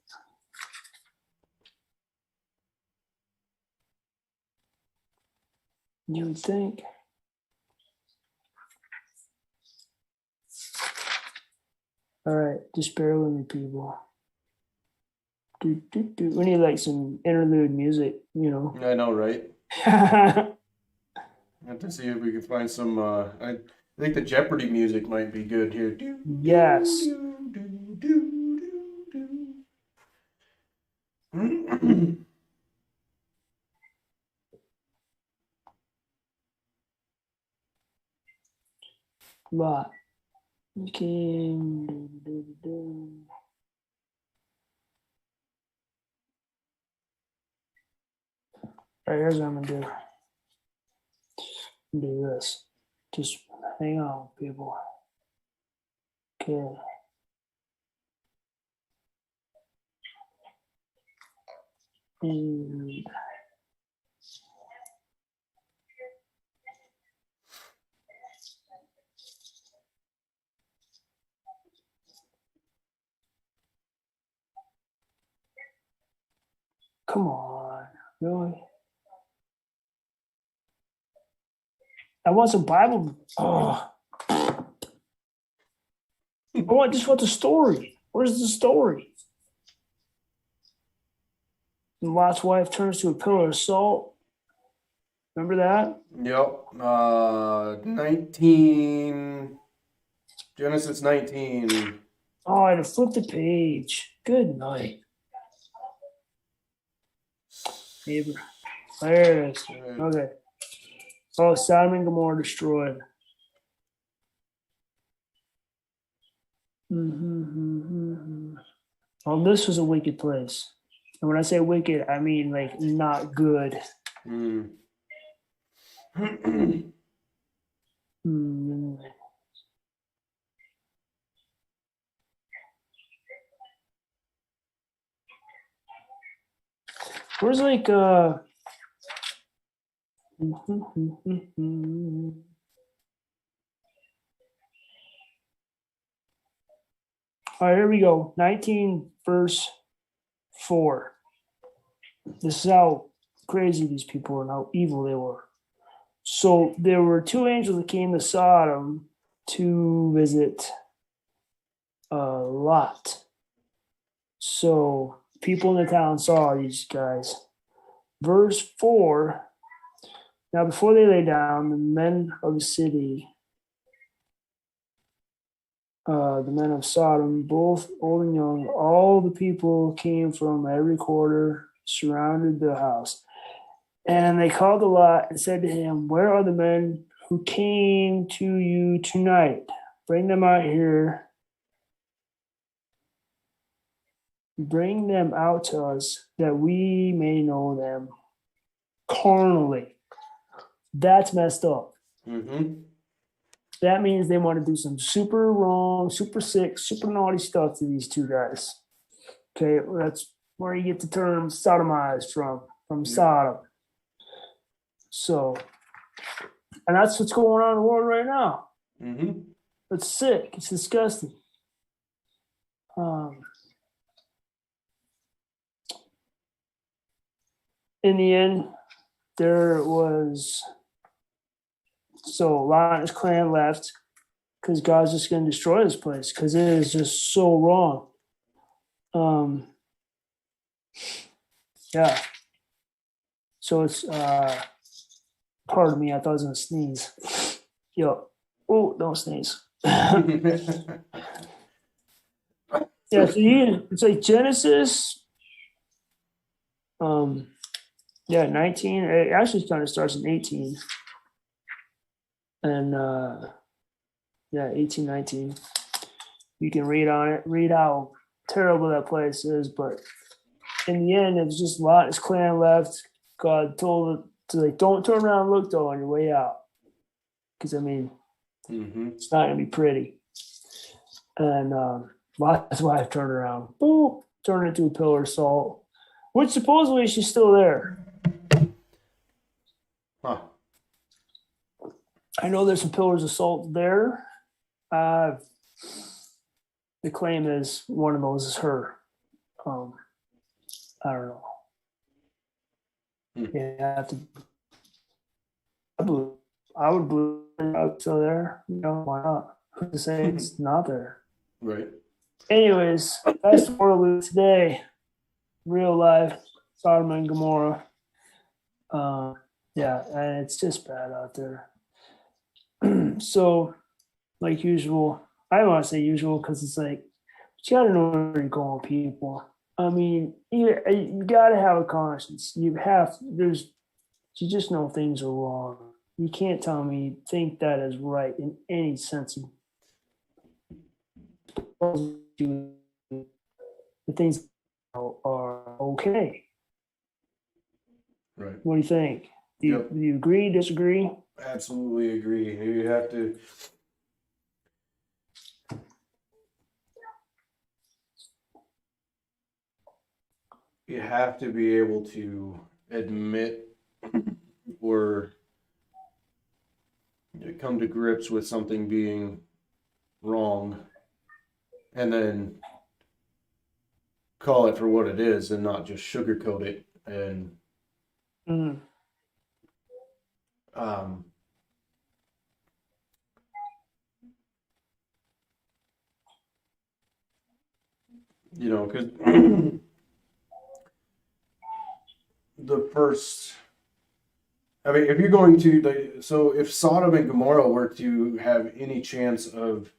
You would think. All right, just bear with me, people. We need like some interlude music, you know. I know, right? Have to see if we can find some. I think the Jeopardy music might be good here. Do, Yes. do, do, do, do, do. Lot. Okay. All right, here's what I'm gonna do. Do this. Just hang on, people. Okay. And come on, really? I want some Bible. Oh, I just want the story. Where's the story? And Lot's wife turns to a pillar of salt. Remember that? Yep. 19. Genesis 19. Oh, I had to flip the page. Good night. Neighbor. There it is. Okay. Oh, Sodom and Gomorrah destroyed. Well, this was a wicked place. And when I say wicked, I mean like not good. Mm. Hmm. Where's like all right, here we go. 19 verse 4. This is how crazy these people were and how evil they were. So there were two angels that came to Sodom to visit Lot. So people in the town saw these guys. Verse 4. Now before they lay down, the men of the city, the men of Sodom, both old and young, all the people came from every quarter, surrounded the house. And they called to Lot and said to him, "Where are the men who came to you tonight? Bring them out here. Bring them out to us that we may know them carnally." That's messed up. Mm-hmm. that means they want to do some super wrong, super sick, super naughty stuff to these two guys. Okay, that's where you get the term sodomized from Sodom. So, and that's what's going on in the world right now. Mm-hmm. It's sick. It's disgusting. In the end, there was Lot and his clan left because God's just going to destroy this place because it is just so wrong. Yeah. So it's pardon me, I thought I was gonna sneeze. Yo, oh, don't sneeze. Yeah, so it's like Genesis. Yeah, 19. It actually kind of starts in 18. And yeah, 18, 19. You can read on it, read how terrible that place is, but in the end, it was just Lot and his clan left. God told it to like, don't turn around and look though on your way out, because I mean, it's not gonna be pretty. And Lot's wife turned around, boom, turned into a pillar of salt, which supposedly she's still there. Huh. I know there's some pillars of salt there. The claim is one of those is her. I don't know. Yeah, I would believe it's still there. You know, why not? Who's to say it's not there? Right. Anyways, that's the world of today. Real life, Sodom and Gomorrah. Yeah, and it's just bad out there. So, like usual, I don't want to say usual because it's like, you gotta know where you're going, people. I mean, you gotta have a conscience. You just know things are wrong. You can't tell me you think that is right in any sense. The things are okay. Right. What do you think? Do you agree, disagree? Absolutely agree. You have to. You have to be able to admit or come to grips with something being wrong and then call it for what it is and not just sugarcoat it and because the first, I mean, if you're going to, so if Sodom and Gomorrah were to have any chance of,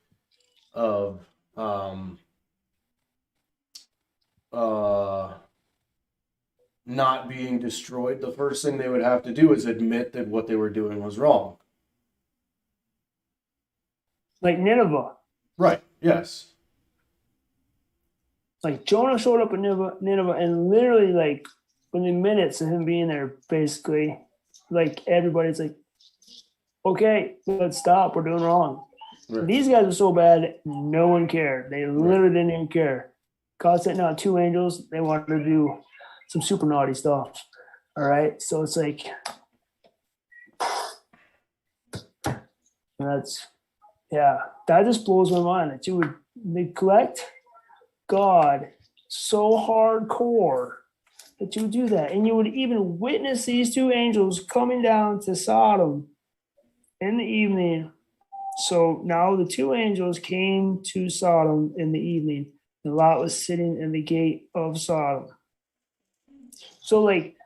not being destroyed, the first thing they would have to do is admit that what they were doing was wrong. Like Nineveh. Right. Yes. Like Jonah showed up in Nineveh and literally like within minutes of him being there, basically, like everybody's like, okay, let's stop. We're doing wrong. Right. These guys were so bad, no one cared. They literally didn't even care. God sent out 2 angels. They wanted to do some super naughty stuff. All right. So it's like, that just blows my mind that you would neglect God so hardcore that you would do that. And you would even witness these 2 angels coming down to Sodom in the evening. So now the 2 angels came to Sodom in the evening, and Lot was sitting in the gate of Sodom. So like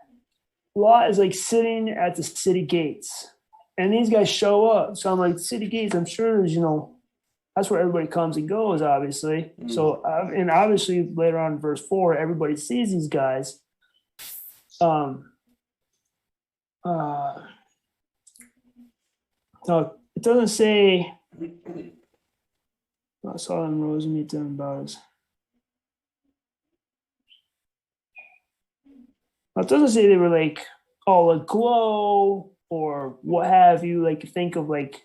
Lot is like sitting at the city gates, and these guys show up. So I'm like, city gates, I'm sure there's, that's where everybody comes and goes, obviously. So, and obviously later on in verse 4, everybody sees these guys. No, it doesn't say Sodom rose and meet them about us. It doesn't say they were like all aglow or what have you. Like, think of like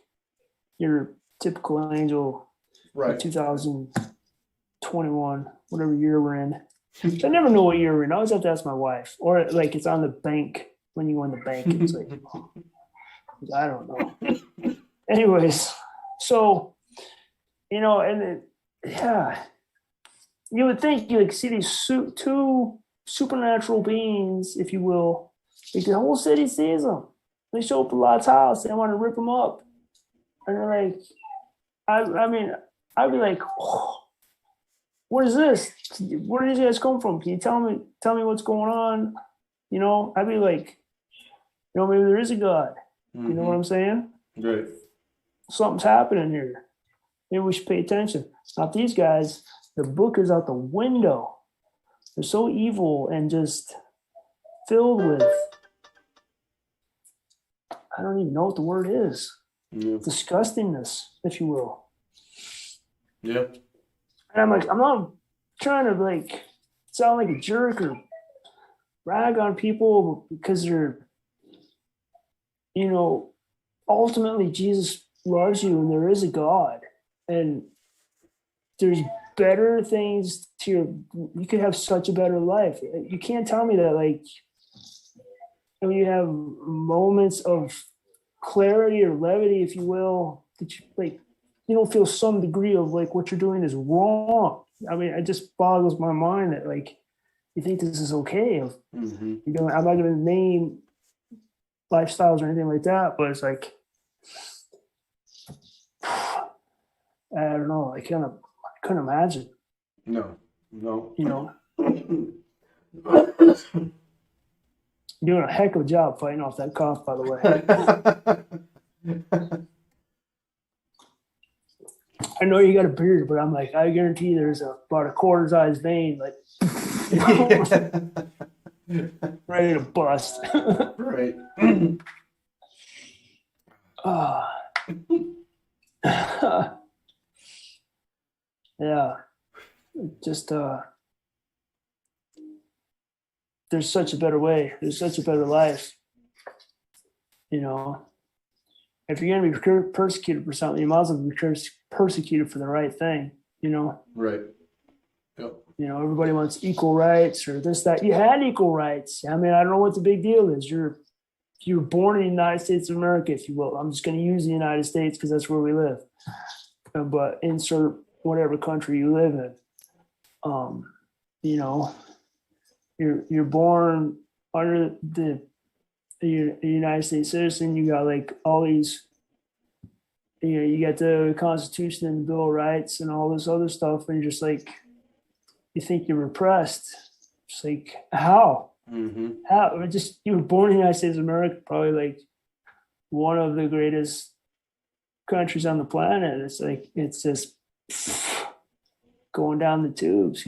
your typical angel for Right. 2021, whatever year we're in. So I never know what year we're in. I always have to ask my wife, or like it's on the bank when you go in the bank. It's like I don't know. Anyways, so and yeah, you would think you like see these two supernatural beings, if you will. Like the whole city sees them. They show up at Lot's house. They want to rip them up, and they're like, I mean, I'd be like, oh, what is this? Where did you guys come from? Can you tell me what's going on? I'd be like, maybe there is a God. You know what I'm saying? Right. Something's happening here. Maybe we should pay attention. Not these guys. The book is out the window. They're so evil and just filled with, I don't even know what the word is. Yeah. Disgustingness, if you will. Yeah. And I'm like, I'm not trying to like sound like a jerk or rag on people because they're, ultimately Jesus loves you and there is a God and there's better things you could have such a better life. You can't tell me that like when you have moments of clarity or levity, if you will, that you don't feel some degree of like what you're doing is wrong. I mean, it just boggles my mind that like you think this is okay. I'm not going to name lifestyles or anything like that, but it's like I don't know. I couldn't imagine. No. You're doing a heck of a job fighting off that cough, by the way. I know you got a beard, but I'm like, I guarantee there's about a quarter-sized vein, like ready to bust. Right. Yeah. Just there's such a better way. There's such a better life. If you're going to be persecuted for something, you might as well be persecuted for the right thing. Right. Yep. Everybody wants equal rights or this, that. You had equal rights. I mean, I don't know what the big deal is. You were born in the United States of America, if you will. I'm just going to use the United States because that's where we live. But insert whatever country you live in. You're born under the United States citizen. You got like all these, you got the Constitution and the Bill of Rights and all this other stuff, and you're just like, you think you're repressed. It's like, how? How? Just you were born in the United States of America, probably like one of the greatest countries on the planet. It's like it's just going down the tubes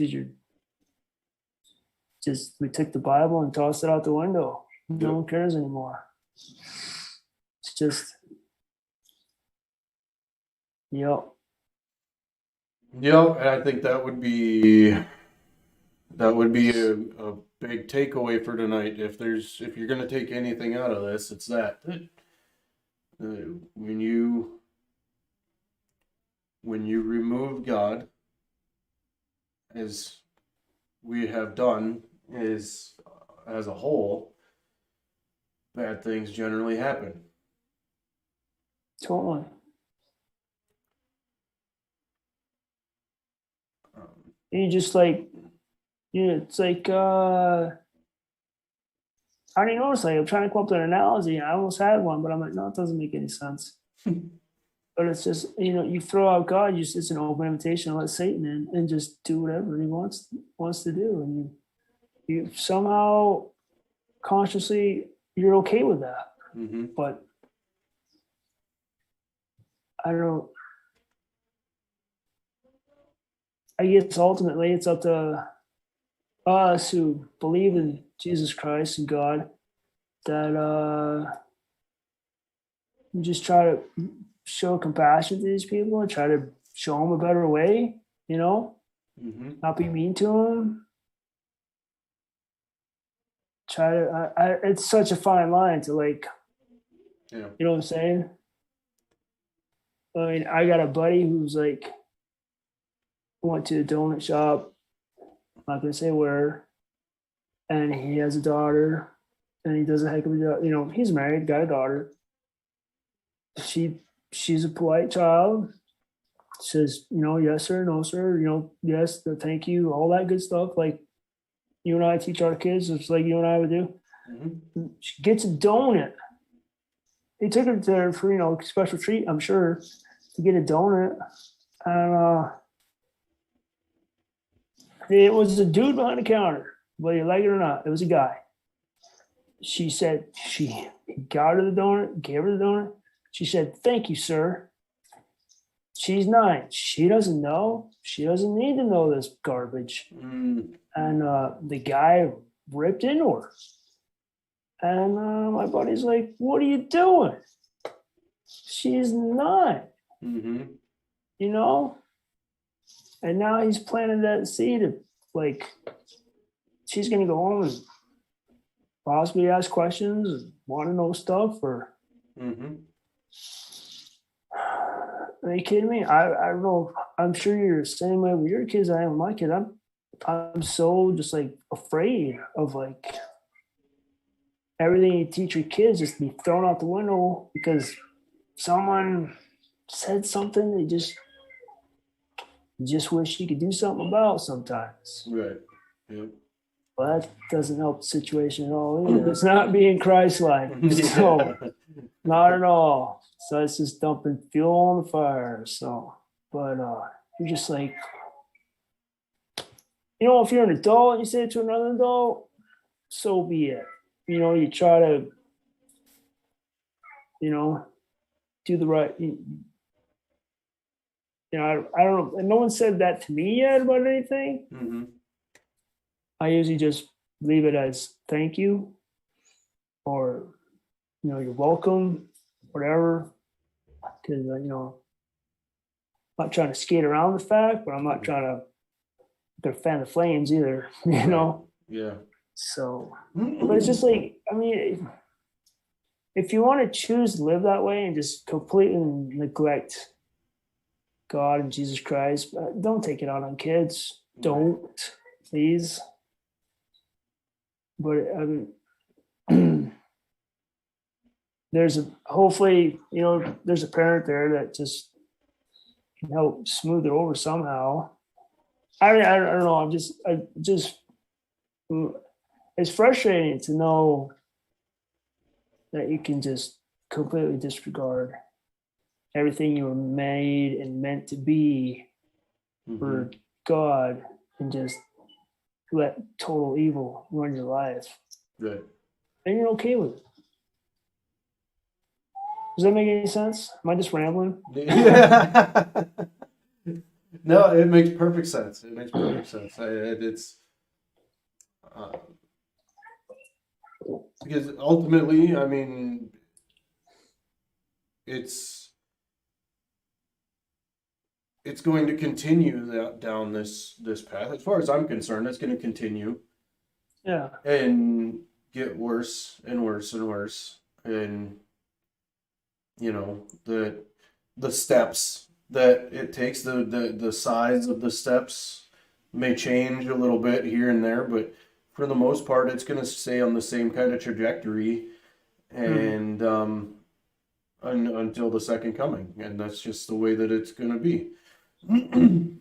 because we took the Bible and tossed it out the window. No one cares anymore. It's just, Yeah, and I think that would be a big takeaway for tonight. If you're going to take anything out of this, it's that when you remove God, as we have done, is as a whole, bad things generally happen. totally. You just like, it's like, I didn't notice, like, I'm trying to come up with an analogy. I almost had one, but I'm like, no, it doesn't make any sense. But it's just, you throw out God, it's an open invitation to let Satan in and just do whatever he wants to do. And you somehow consciously, you're okay with that. But I guess ultimately it's up to us who believe in Jesus Christ and God that we just try to show compassion to these people and try to show them a better way, not be mean to them. Try to, it's such a fine line to like, you know what I'm saying? I mean, I got a buddy who's like went to a donut shop. I'm not gonna say where, and he has a daughter, and he does a heck of a job. You know, he's married, got a daughter. She's a polite child. Says, you know, yes sir, no sir, you know, yes, the thank you, all that good stuff. Like you and I teach our kids, it's like you and I would do. Mhm. She gets a donut. He took her there for, you know, special treat, I'm sure, to get a donut. And it was a dude behind the counter, whether you like it or not. It was a guy. She said she got her the donut, gave her the donut. She said, thank you, sir. She's 9. She doesn't know. She doesn't need to know this garbage. Mm. And the guy ripped into her. And my buddy's like, what are you doing? She's 9, Mm-hmm. you know? And now he's planted that seed of like, she's going to go home and possibly ask questions and want to know stuff. Or Mm-hmm. are you kidding me? I don't know. I'm sure you're the same way with your kids. I am with my kid. I'm so just like afraid of like everything you teach your kids just be thrown out the window because someone said something they just wish you could do something about sometimes. Right. Yep. Well, that doesn't help the situation at all either. It's not being Christ-like. So not at all. So it's just dumping fuel on the fire. So, but you're just like, you know, if you're an adult and you say it to another adult, so be it. You know, you try to, you know, do the right. You know, I don't know. And no one said that to me yet about anything. Mm-hmm. I usually just leave it as thank you, or you know, you're welcome, whatever. Because you know, I'm not trying to skate around the fact, but I'm not trying to fan the flames either. You know. Yeah. So, but it's just like, I mean, if you want to choose to live that way and just completely neglect God and Jesus Christ, don't take it out on kids. Don't, please. But I mean, hopefully, you know, there's a parent there that just can help smooth it over somehow. I don't know. It's frustrating to know that you can just completely disregard everything you were made and meant to be for God and just let total evil run your life. Right. And you're okay with it. Does that make any sense? Am I just rambling? No, it makes perfect sense. It makes perfect sense. It's because ultimately, I mean, it's going to continue down this path. As far as I'm concerned, it's going to continue Yeah. and get worse and worse and worse. And you know, the steps that it takes, the size of the steps may change a little bit here and there, but for the most part, it's going to stay on the same kind of trajectory, and until the second coming, and that's just the way that it's going to be. You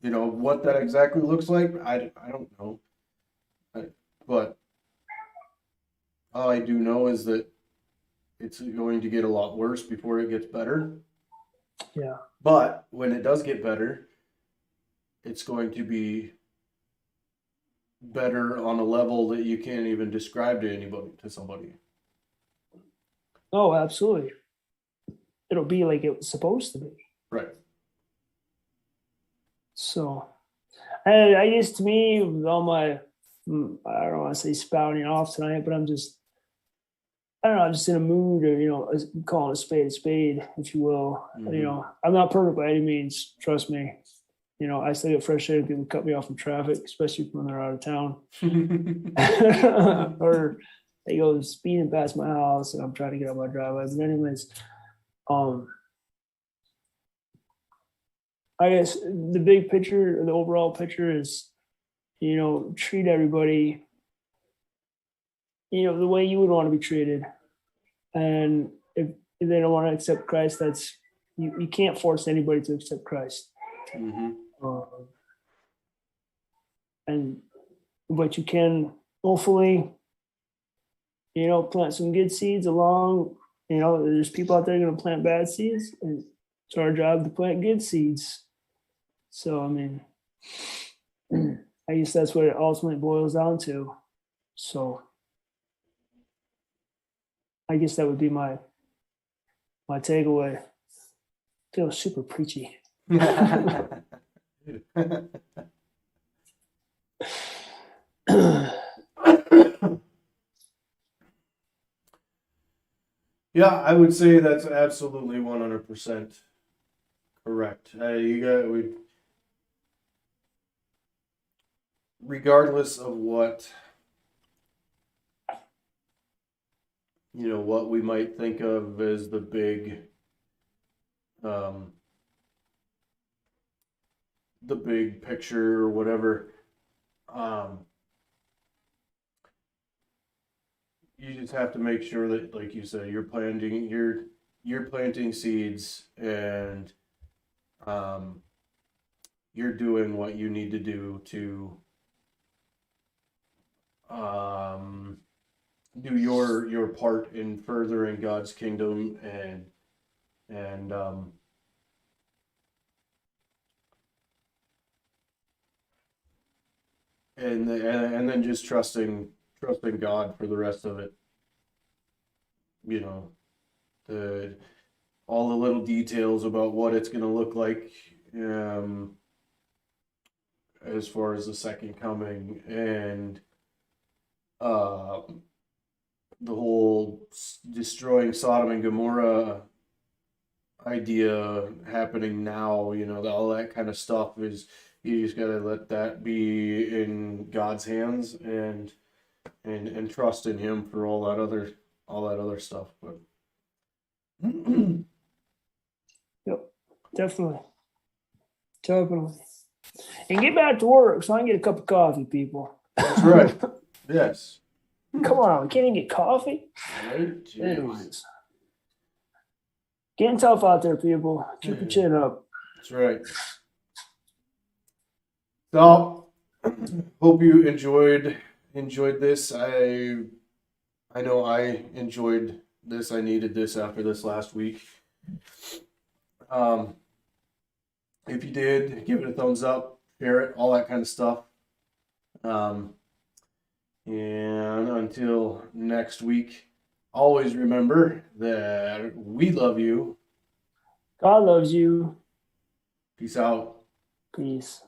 know what that exactly looks like, I don't know, but all I do know is that it's going to get a lot worse before it gets better. Yeah. But when it does get better, it's going to be better on a level that you can't even describe to somebody. Oh, absolutely. It'll be like it was supposed to be. Right. So, I guess to me, with all my, I don't want to say spouting off tonight, but I don't know, I'm just in a mood, or, you know, calling a spade, if you will. Mhm. You know, I'm not perfect by any means, trust me. You know, I still get frustrated when people cut me off in traffic, especially when they're out of town. Or they go speeding past my house and I'm trying to get out my driveway. But anyways, Um, I guess the big picture, the overall picture is, treat everybody, the way you would want to be treated. And if they don't want to accept Christ, that's you can't force anybody to accept Christ. Mm-hmm. And but you can hopefully, plant some good seeds along. There's people out there going to plant bad seeds, and it's our job to plant good seeds. So I mean, I guess that's what it ultimately boils down to. So I guess that would be my takeaway. Feels super preachy. Yeah, I would say that's absolutely 100% correct. Regardless of what we might think of as the big picture or whatever, you just have to make sure that, like you said, you're planting seeds, and you're doing what you need to do to do your part in furthering God's kingdom, and and then just trusting God for the rest of it. You know, the all the little details about what it's going to look like, as far as the second coming, and uh, the whole destroying Sodom and Gomorrah idea happening now. All that kind of stuff is, you just gotta let that be in God's hands, and trust in Him for all that other stuff. But Yep, definitely. And get back to work so I can get a cup of coffee, people. that's right. Yes. Come on, we can't even get coffee. Right. Jeez. Anyways, getting tough out there, people. Keep your chin up. That's right. So, hope you enjoyed this. I know I enjoyed this. I needed this after this last week. If you did, give it a thumbs up, share it, all that kind of stuff. And until next week, always remember that we love you. God loves you. Peace out. Peace.